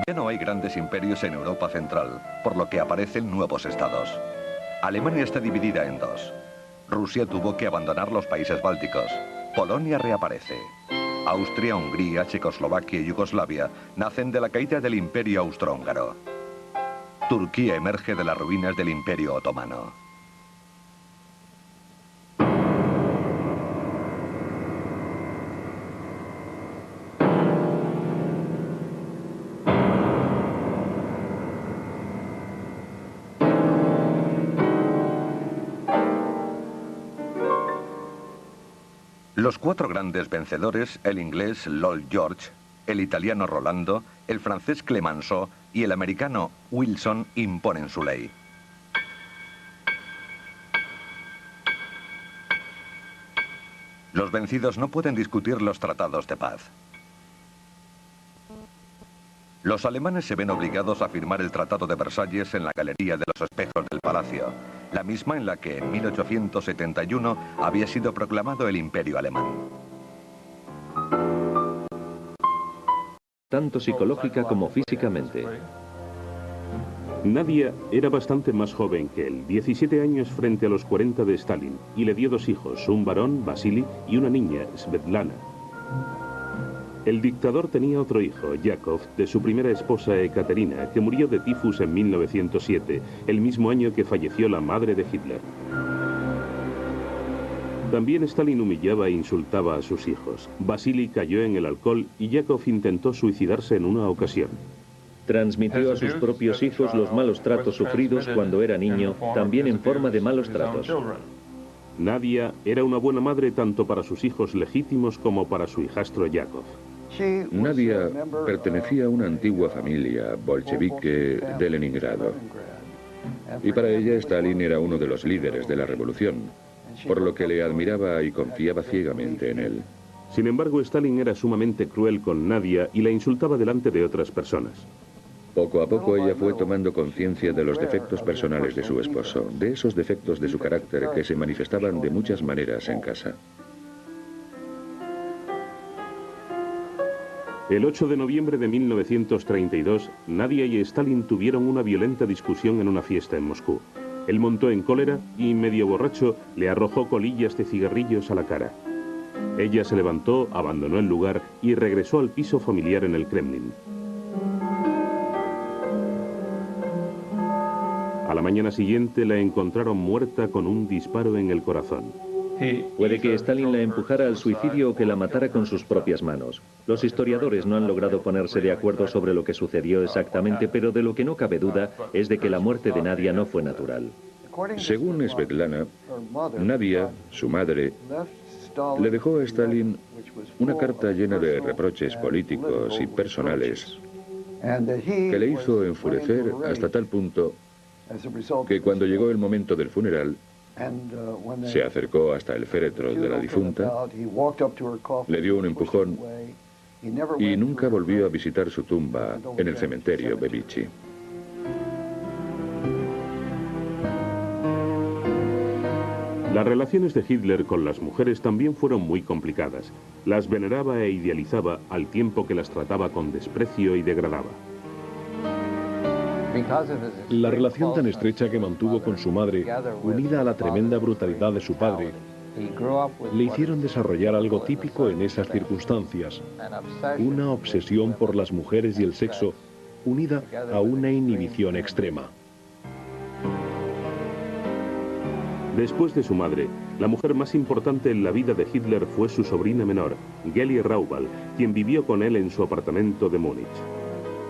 Ya no hay grandes imperios en Europa Central, por lo que aparecen nuevos estados. Alemania está dividida en dos. Rusia tuvo que abandonar los países bálticos. Polonia reaparece. Austria, Hungría, Checoslovaquia y Yugoslavia nacen de la caída del Imperio austrohúngaro. Turquía emerge de las ruinas del Imperio otomano. Los cuatro grandes vencedores, el inglés Lloyd George, el italiano Rolando, el francés Clemenceau y el americano Wilson, imponen su ley. Los vencidos no pueden discutir los tratados de paz. Los alemanes se ven obligados a firmar el Tratado de Versalles en la Galería de los Espejos del Palacio, la misma en la que en 1871 había sido proclamado el Imperio Alemán. Tanto psicológica como físicamente. Nadia era bastante más joven que él, 17 años frente a los 40 de Stalin, y le dio dos hijos, un varón, Vasily, y una niña, Svetlana. El dictador tenía otro hijo, Yakov, de su primera esposa Ekaterina, que murió de tifus en 1907, el mismo año que falleció la madre de Hitler. También Stalin humillaba e insultaba a sus hijos. Vasily cayó en el alcohol y Yakov intentó suicidarse en una ocasión. Transmitió a sus propios hijos los malos tratos sufridos cuando era niño, también en forma de malos tratos. Nadia era una buena madre tanto para sus hijos legítimos como para su hijastro Yakov. Nadia pertenecía a una antigua familia bolchevique de Leningrado. Y para ella Stalin era uno de los líderes de la revolución, por lo que le admiraba y confiaba ciegamente en él. Sin embargo, Stalin era sumamente cruel con Nadia y la insultaba delante de otras personas. Poco a poco ella fue tomando conciencia de los defectos personales de su esposo, de esos defectos de su carácter que se manifestaban de muchas maneras en casa. El 8 de noviembre de 1932, Nadia y Stalin tuvieron una violenta discusión en una fiesta en Moscú. Él montó en cólera y, medio borracho, le arrojó colillas de cigarrillos a la cara. Ella se levantó, abandonó el lugar y regresó al piso familiar en el Kremlin. A la mañana siguiente la encontraron muerta con un disparo en el corazón. Puede que Stalin la empujara al suicidio o que la matara con sus propias manos. Los historiadores no han logrado ponerse de acuerdo sobre lo que sucedió exactamente, pero de lo que no cabe duda es de que la muerte de Nadia no fue natural. Según Svetlana, Nadia, su madre, le dejó a Stalin una carta llena de reproches políticos y personales que le hizo enfurecer hasta tal punto que cuando llegó el momento del funeral, se acercó hasta el féretro de la difunta, le dio un empujón y nunca volvió a visitar su tumba en el cementerio Bebichi. Las relaciones de Hitler con las mujeres también fueron muy complicadas. Las veneraba e idealizaba al tiempo que las trataba con desprecio y degradaba. La relación tan estrecha que mantuvo con su madre, unida a la tremenda brutalidad de su padre, le hicieron desarrollar algo típico en esas circunstancias, una obsesión por las mujeres y el sexo, unida a una inhibición extrema. Después de su madre, la mujer más importante en la vida de Hitler fue su sobrina menor, Geli Raubal, quien vivió con él en su apartamento de Múnich.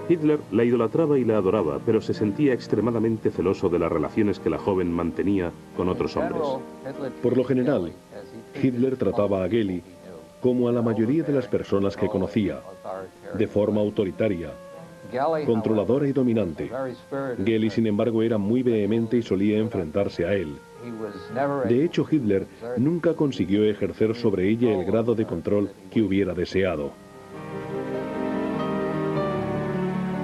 Hitler la idolatraba y la adoraba, pero se sentía extremadamente celoso de las relaciones que la joven mantenía con otros hombres. Por lo general, Hitler trataba a Geli como a la mayoría de las personas que conocía, de forma autoritaria, controladora y dominante. Geli, sin embargo, era muy vehemente y solía enfrentarse a él. De hecho, Hitler nunca consiguió ejercer sobre ella el grado de control que hubiera deseado.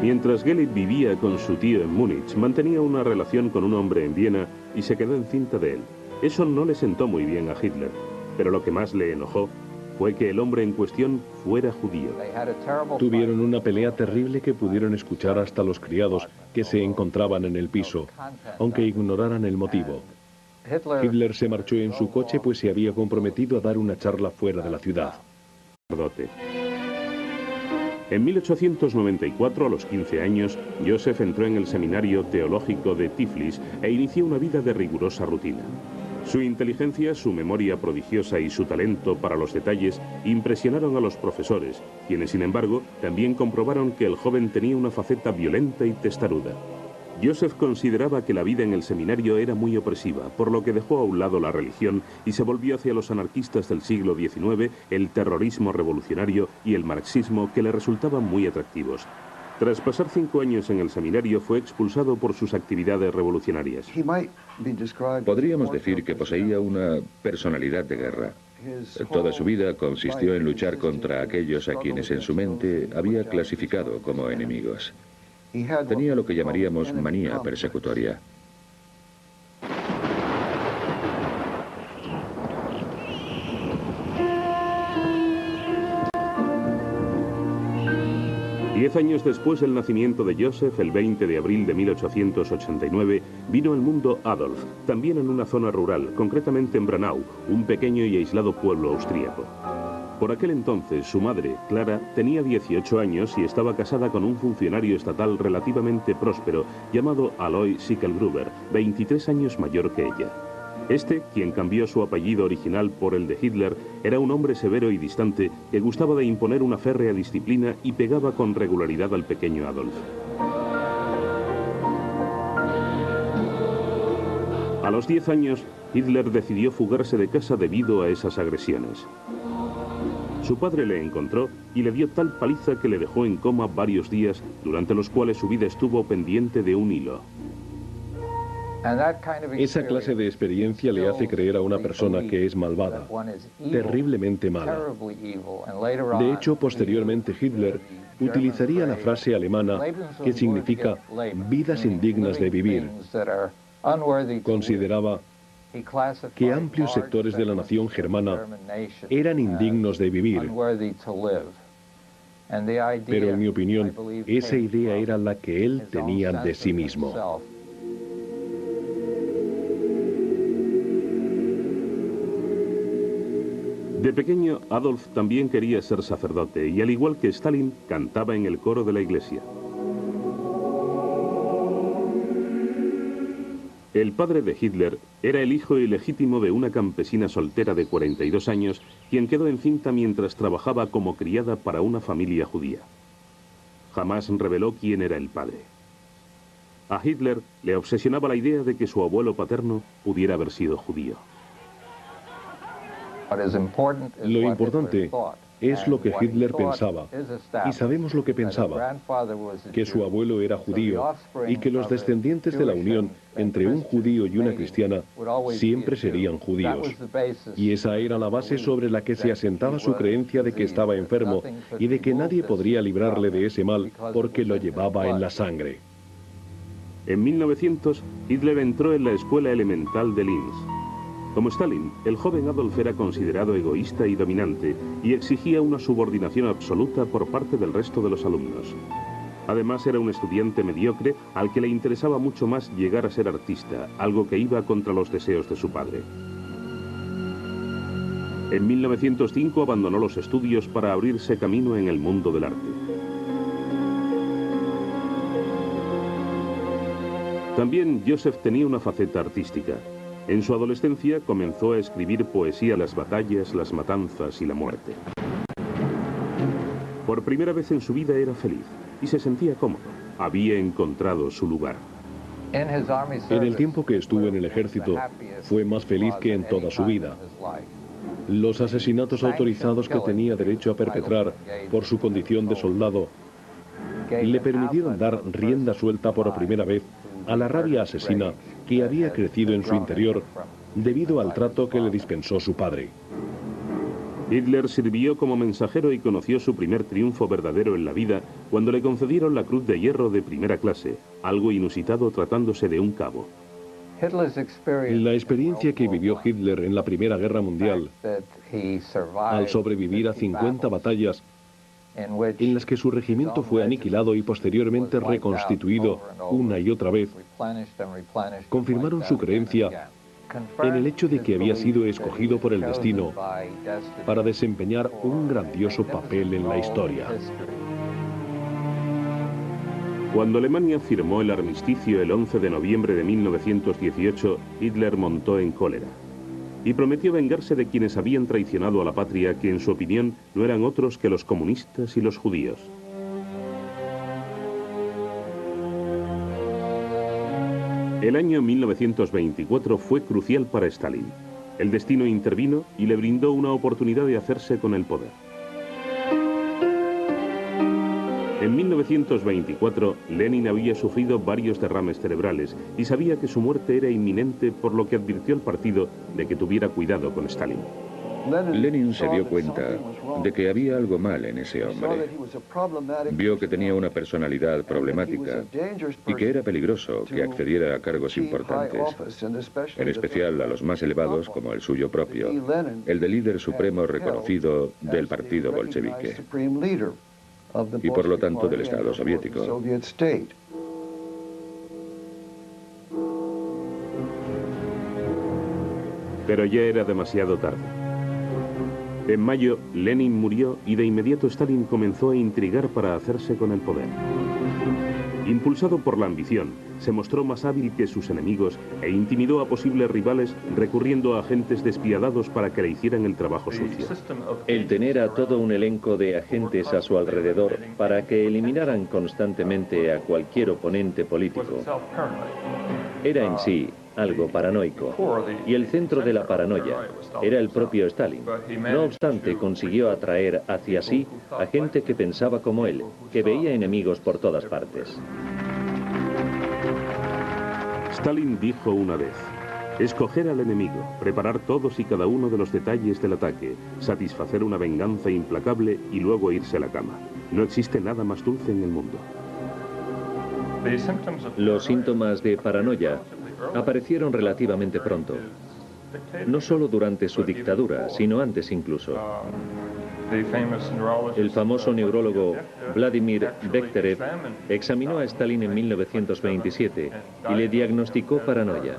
Mientras Geli vivía con su tío en Múnich, mantenía una relación con un hombre en Viena y se quedó encinta de él. Eso no le sentó muy bien a Hitler, pero lo que más le enojó fue que el hombre en cuestión fuera judío. Tuvieron una pelea terrible que pudieron escuchar hasta los criados que se encontraban en el piso, aunque ignoraran el motivo. Hitler se marchó en su coche pues se había comprometido a dar una charla fuera de la ciudad. En 1894, a los 15 años, Joseph entró en el seminario teológico de Tiflis e inició una vida de rigurosa rutina. Su inteligencia, su memoria prodigiosa y su talento para los detalles impresionaron a los profesores, quienes, sin embargo, también comprobaron que el joven tenía una faceta violenta y testaruda. Joseph consideraba que la vida en el seminario era muy opresiva, por lo que dejó a un lado la religión y se volvió hacia los anarquistas del siglo XIX, el terrorismo revolucionario y el marxismo, que le resultaban muy atractivos. Tras pasar 5 años en el seminario, fue expulsado por sus actividades revolucionarias. Podríamos decir que poseía una personalidad de guerra. Toda su vida consistió en luchar contra aquellos a quienes en su mente había clasificado como enemigos. Tenía lo que llamaríamos manía persecutoria. Diez años después del nacimiento de Joseph, el 20 de abril de 1889, vino al mundo Adolf, también en una zona rural, concretamente en Branau, un pequeño y aislado pueblo austríaco. Por aquel entonces, su madre, Clara, tenía 18 años y estaba casada con un funcionario estatal relativamente próspero llamado Aloy Schicklgruber, 23 años mayor que ella. Este, quien cambió su apellido original por el de Hitler, era un hombre severo y distante que gustaba de imponer una férrea disciplina y pegaba con regularidad al pequeño Adolf. A los 10 años, Hitler decidió fugarse de casa debido a esas agresiones. Su padre le encontró y le dio tal paliza que le dejó en coma varios días, durante los cuales su vida estuvo pendiente de un hilo. Esa clase de experiencia le hace creer a una persona que es malvada, terriblemente mala. De hecho, posteriormente Hitler utilizaría la frase alemana que significa vidas indignas de vivir. Consideraba que amplios sectores de la nación germana eran indignos de vivir. Pero en mi opinión, esa idea era la que él tenía de sí mismo. De pequeño, Adolf también quería ser sacerdote y, al igual que Stalin, cantaba en el coro de la iglesia. El padre de Hitler era el hijo ilegítimo de una campesina soltera de 42 años, quien quedó encinta mientras trabajaba como criada para una familia judía. Jamás reveló quién era el padre. A Hitler le obsesionaba la idea de que su abuelo paterno pudiera haber sido judío. Lo importante es lo que Hitler pensaba, y sabemos lo que pensaba, que su abuelo era judío y que los descendientes de la unión entre un judío y una cristiana siempre serían judíos. Y esa era la base sobre la que se asentaba su creencia de que estaba enfermo y de que nadie podría librarle de ese mal porque lo llevaba en la sangre. En 1900, Hitler entró en la escuela elemental de Linz. Como Stalin, el joven Adolf era considerado egoísta y dominante y exigía una subordinación absoluta por parte del resto de los alumnos. Además, era un estudiante mediocre al que le interesaba mucho más llegar a ser artista, algo que iba contra los deseos de su padre. En 1905 abandonó los estudios para abrirse camino en el mundo del arte. También Joseph tenía una faceta artística. En su adolescencia comenzó a escribir poesía, las batallas, las matanzas y la muerte. Por primera vez en su vida era feliz y se sentía cómodo. Había encontrado su lugar. En el tiempo que estuvo en el ejército, fue más feliz que en toda su vida. Los asesinatos autorizados que tenía derecho a perpetrar por su condición de soldado le permitieron dar rienda suelta por primera vez a la rabia asesina que había crecido en su interior debido al trato que le dispensó su padre. Hitler sirvió como mensajero y conoció su primer triunfo verdadero en la vida cuando le concedieron la Cruz de Hierro de primera clase, algo inusitado tratándose de un cabo. La experiencia que vivió Hitler en la Primera Guerra Mundial, al sobrevivir a 50 batallas, en las que su regimiento fue aniquilado y posteriormente reconstituido una y otra vez, confirmaron su creencia en el hecho de que había sido escogido por el destino para desempeñar un grandioso papel en la historia. Cuando Alemania firmó el armisticio el 11 de noviembre de 1918, Hitler montó en cólera y prometió vengarse de quienes habían traicionado a la patria, que en su opinión no eran otros que los comunistas y los judíos. El año 1924 fue crucial para Stalin. El destino intervino y le brindó una oportunidad de hacerse con el poder. En 1924, Lenin había sufrido varios derrames cerebrales y sabía que su muerte era inminente, por lo que advirtió al partido de que tuviera cuidado con Stalin. Lenin se dio cuenta de que había algo mal en ese hombre. Vio que tenía una personalidad problemática y que era peligroso que accediera a cargos importantes, en especial a los más elevados como el suyo propio, el de líder supremo reconocido del partido bolchevique y por lo tanto del Estado soviético. Pero ya era demasiado tarde. En mayo, Lenin murió y de inmediato Stalin comenzó a intrigar para hacerse con el poder. Impulsado por la ambición, se mostró más hábil que sus enemigos e intimidó a posibles rivales recurriendo a agentes despiadados para que le hicieran el trabajo sucio. El tener a todo un elenco de agentes a su alrededor para que eliminaran constantemente a cualquier oponente político era en sí algo paranoico, y el centro de la paranoia era el propio Stalin. No obstante, consiguió atraer hacia sí a gente que pensaba como él, que veía enemigos por todas partes. Stalin dijo una vez: escoger al enemigo, preparar todos y cada uno de los detalles del ataque, satisfacer una venganza implacable y luego irse a la cama. No existe nada más dulce en el mundo. Los síntomas de paranoia aparecieron relativamente pronto, no solo durante su dictadura, sino antes incluso. El famoso neurólogo Vladimir Bekhterev examinó a Stalin en 1927 y le diagnosticó paranoia.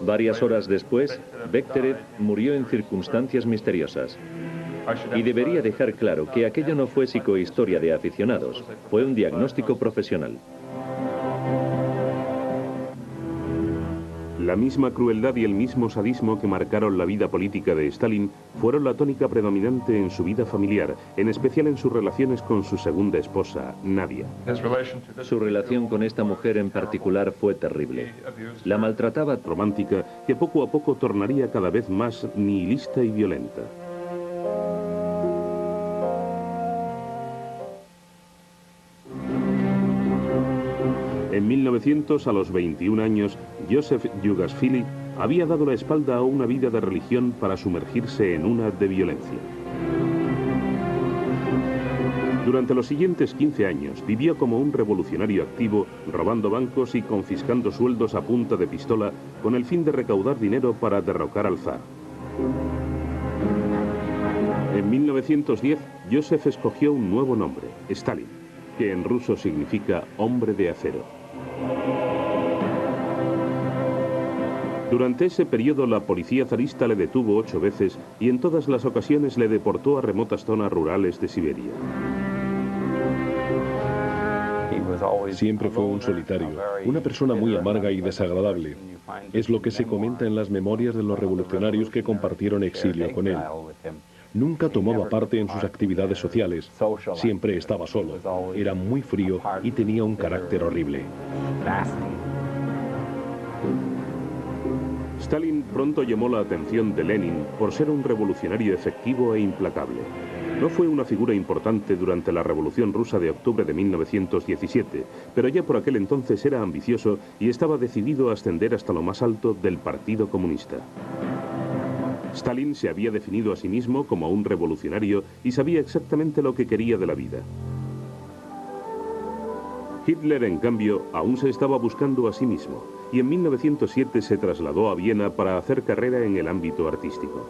Varias horas después, Bekhterev murió en circunstancias misteriosas. Y debería dejar claro que aquello no fue psicohistoria de aficionados, fue un diagnóstico profesional. La misma crueldad y el mismo sadismo que marcaron la vida política de Stalin fueron la tónica predominante en su vida familiar, en especial en sus relaciones con su segunda esposa, Nadia. Su relación con esta mujer en particular fue terrible. La maltrataba, romántica, que poco a poco tornaría cada vez más nihilista y violenta. En 1900, a los 21 años, Joseph Yugasvili había dado la espalda a una vida de religión para sumergirse en una de violencia. Durante los siguientes 15 años vivió como un revolucionario activo, robando bancos y confiscando sueldos a punta de pistola con el fin de recaudar dinero para derrocar al zar. En 1910, Joseph escogió un nuevo nombre, Stalin, que en ruso significa hombre de acero. Durante ese periodo la policía zarista le detuvo 8 veces y en todas las ocasiones le deportó a remotas zonas rurales de Siberia. Siempre fue un solitario, una persona muy amarga y desagradable. Es lo que se comenta en las memorias de los revolucionarios que compartieron exilio con él. Nunca tomaba parte en sus actividades sociales, siempre estaba solo, era muy frío y tenía un carácter horrible. Stalin pronto llamó la atención de Lenin por ser un revolucionario efectivo e implacable. No fue una figura importante durante la Revolución Rusa de octubre de 1917, pero ya por aquel entonces era ambicioso y estaba decidido a ascender hasta lo más alto del Partido Comunista. Stalin se había definido a sí mismo como un revolucionario y sabía exactamente lo que quería de la vida. Hitler, en cambio, aún se estaba buscando a sí mismo y en 1907 se trasladó a Viena para hacer carrera en el ámbito artístico.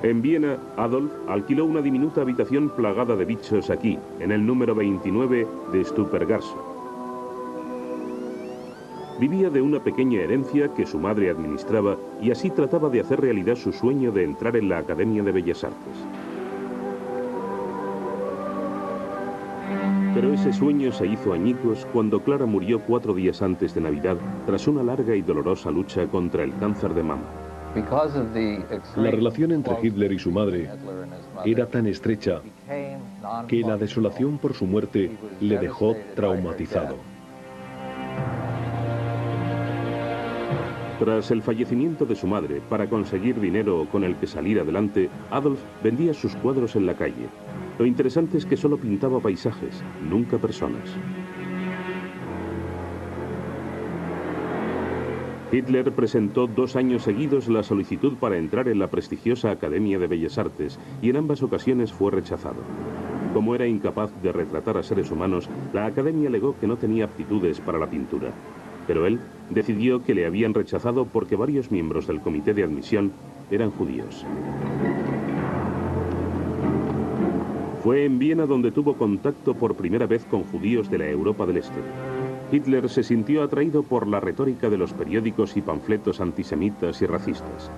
En Viena, Adolf alquiló una diminuta habitación plagada de bichos aquí, en el número 29 de Stuppergasse. Vivía de una pequeña herencia que su madre administraba y así trataba de hacer realidad su sueño de entrar en la Academia de Bellas Artes. Pero ese sueño se hizo añicos cuando Clara murió 4 días antes de Navidad tras una larga y dolorosa lucha contra el cáncer de mama. La relación entre Hitler y su madre era tan estrecha que la desolación por su muerte le dejó traumatizado. Tras el fallecimiento de su madre, para conseguir dinero con el que salir adelante, Adolf vendía sus cuadros en la calle. Lo interesante es que solo pintaba paisajes, nunca personas. Hitler presentó 2 años seguidos la solicitud para entrar en la prestigiosa Academia de Bellas Artes y en ambas ocasiones fue rechazado. Como era incapaz de retratar a seres humanos, la Academia alegó que no tenía aptitudes para la pintura. Pero él decidió que le habían rechazado porque varios miembros del comité de admisión eran judíos. Fue en Viena donde tuvo contacto por primera vez con judíos de la Europa del Este. Hitler se sintió atraído por la retórica de los periódicos y panfletos antisemitas y racistas.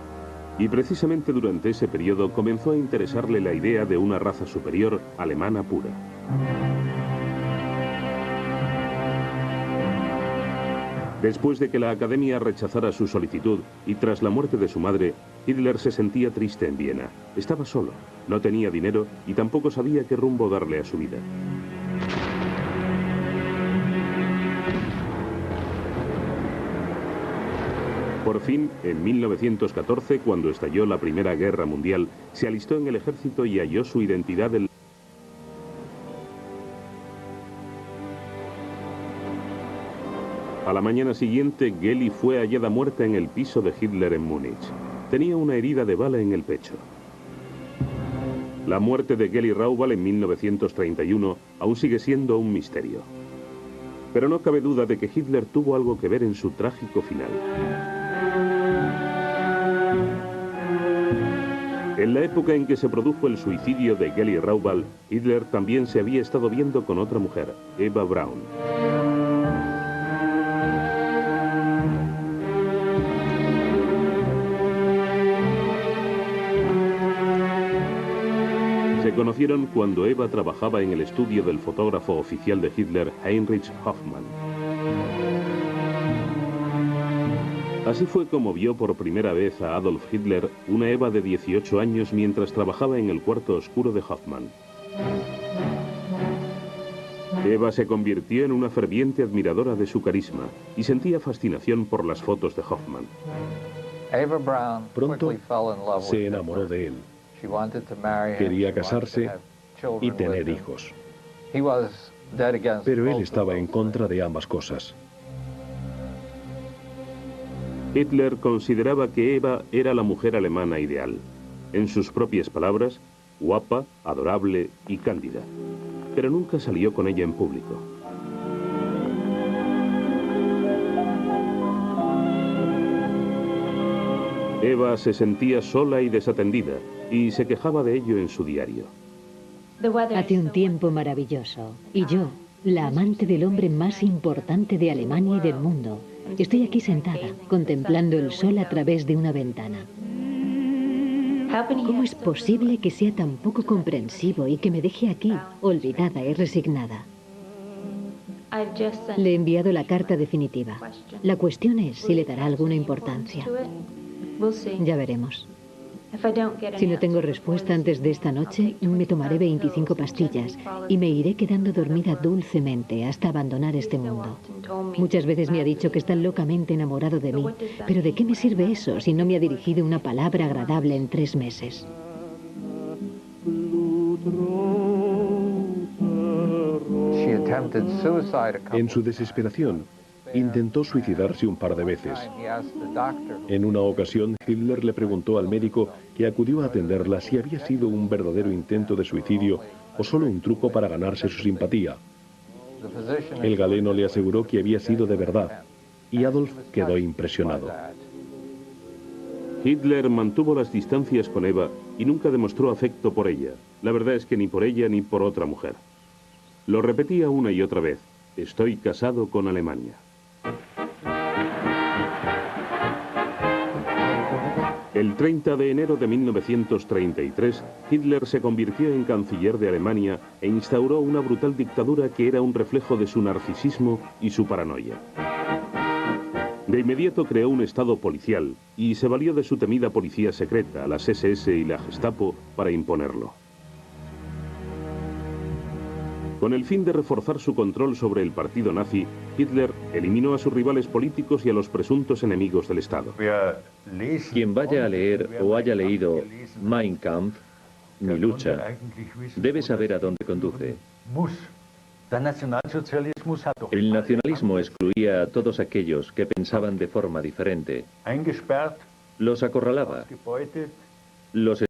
Y precisamente durante ese periodo comenzó a interesarle la idea de una raza superior alemana pura. Después de que la Academia rechazara su solicitud y tras la muerte de su madre, Hitler se sentía triste en Viena. Estaba solo, no tenía dinero y tampoco sabía qué rumbo darle a su vida. Por fin, en 1914, cuando estalló la Primera Guerra Mundial, se alistó en el ejército y halló su identidad en... A la mañana siguiente, Geli fue hallada muerta en el piso de Hitler en Múnich. Tenía una herida de bala en el pecho. La muerte de Geli Raubal en 1931 aún sigue siendo un misterio. Pero no cabe duda de que Hitler tuvo algo que ver en su trágico final. En la época en que se produjo el suicidio de Geli Raubal, Hitler también se había estado viendo con otra mujer, Eva Braun. Se conocieron cuando Eva trabajaba en el estudio del fotógrafo oficial de Hitler, Heinrich Hoffmann. Así fue como vio por primera vez a Adolf Hitler, una Eva de 18 años, mientras trabajaba en el cuarto oscuro de Hoffmann. Eva se convirtió en una ferviente admiradora de su carisma y sentía fascinación por las fotos de Hoffmann. Pronto se enamoró de él. Quería casarse y tener hijos. Pero él estaba en contra de ambas cosas. Hitler consideraba que Eva era la mujer alemana ideal. En sus propias palabras, guapa, adorable y cándida. Pero nunca salió con ella en público. Eva se sentía sola y desatendida, y se quejaba de ello en su diario. Hace un tiempo maravilloso, y yo, la amante del hombre más importante de Alemania y del mundo, estoy aquí sentada, contemplando el sol a través de una ventana. ¿Cómo es posible que sea tan poco comprensivo y que me deje aquí, olvidada y resignada? Le he enviado la carta definitiva. La cuestión es si le dará alguna importancia. Ya veremos. Si no tengo respuesta antes de esta noche, me tomaré 25 pastillas y me iré quedando dormida dulcemente hasta abandonar este mundo. Muchas veces me ha dicho que está locamente enamorado de mí, pero ¿de qué me sirve eso si no me ha dirigido una palabra agradable en 3 meses? En su desesperación, intentó suicidarse un par de veces. En una ocasión, Hitler le preguntó al médico que acudió a atenderla si había sido un verdadero intento de suicidio o solo un truco para ganarse su simpatía. El galeno le aseguró que había sido de verdad, y Adolf quedó impresionado. Hitler mantuvo las distancias con Eva y nunca demostró afecto por ella. La verdad es que ni por ella ni por otra mujer. Lo repetía una y otra vez: estoy casado con Alemania. El 30 de enero de 1933, Hitler se convirtió en canciller de Alemania e instauró una brutal dictadura que era un reflejo de su narcisismo y su paranoia. De inmediato creó un estado policial y se valió de su temida policía secreta, las SS y la Gestapo, para imponerlo. Con el fin de reforzar su control sobre el partido nazi, Hitler eliminó a sus rivales políticos y a los presuntos enemigos del Estado. Quien vaya a leer o haya leído Mein Kampf, Mi lucha, debe saber a dónde conduce. El nacionalismo excluía a todos aquellos que pensaban de forma diferente. Los acorralaba, los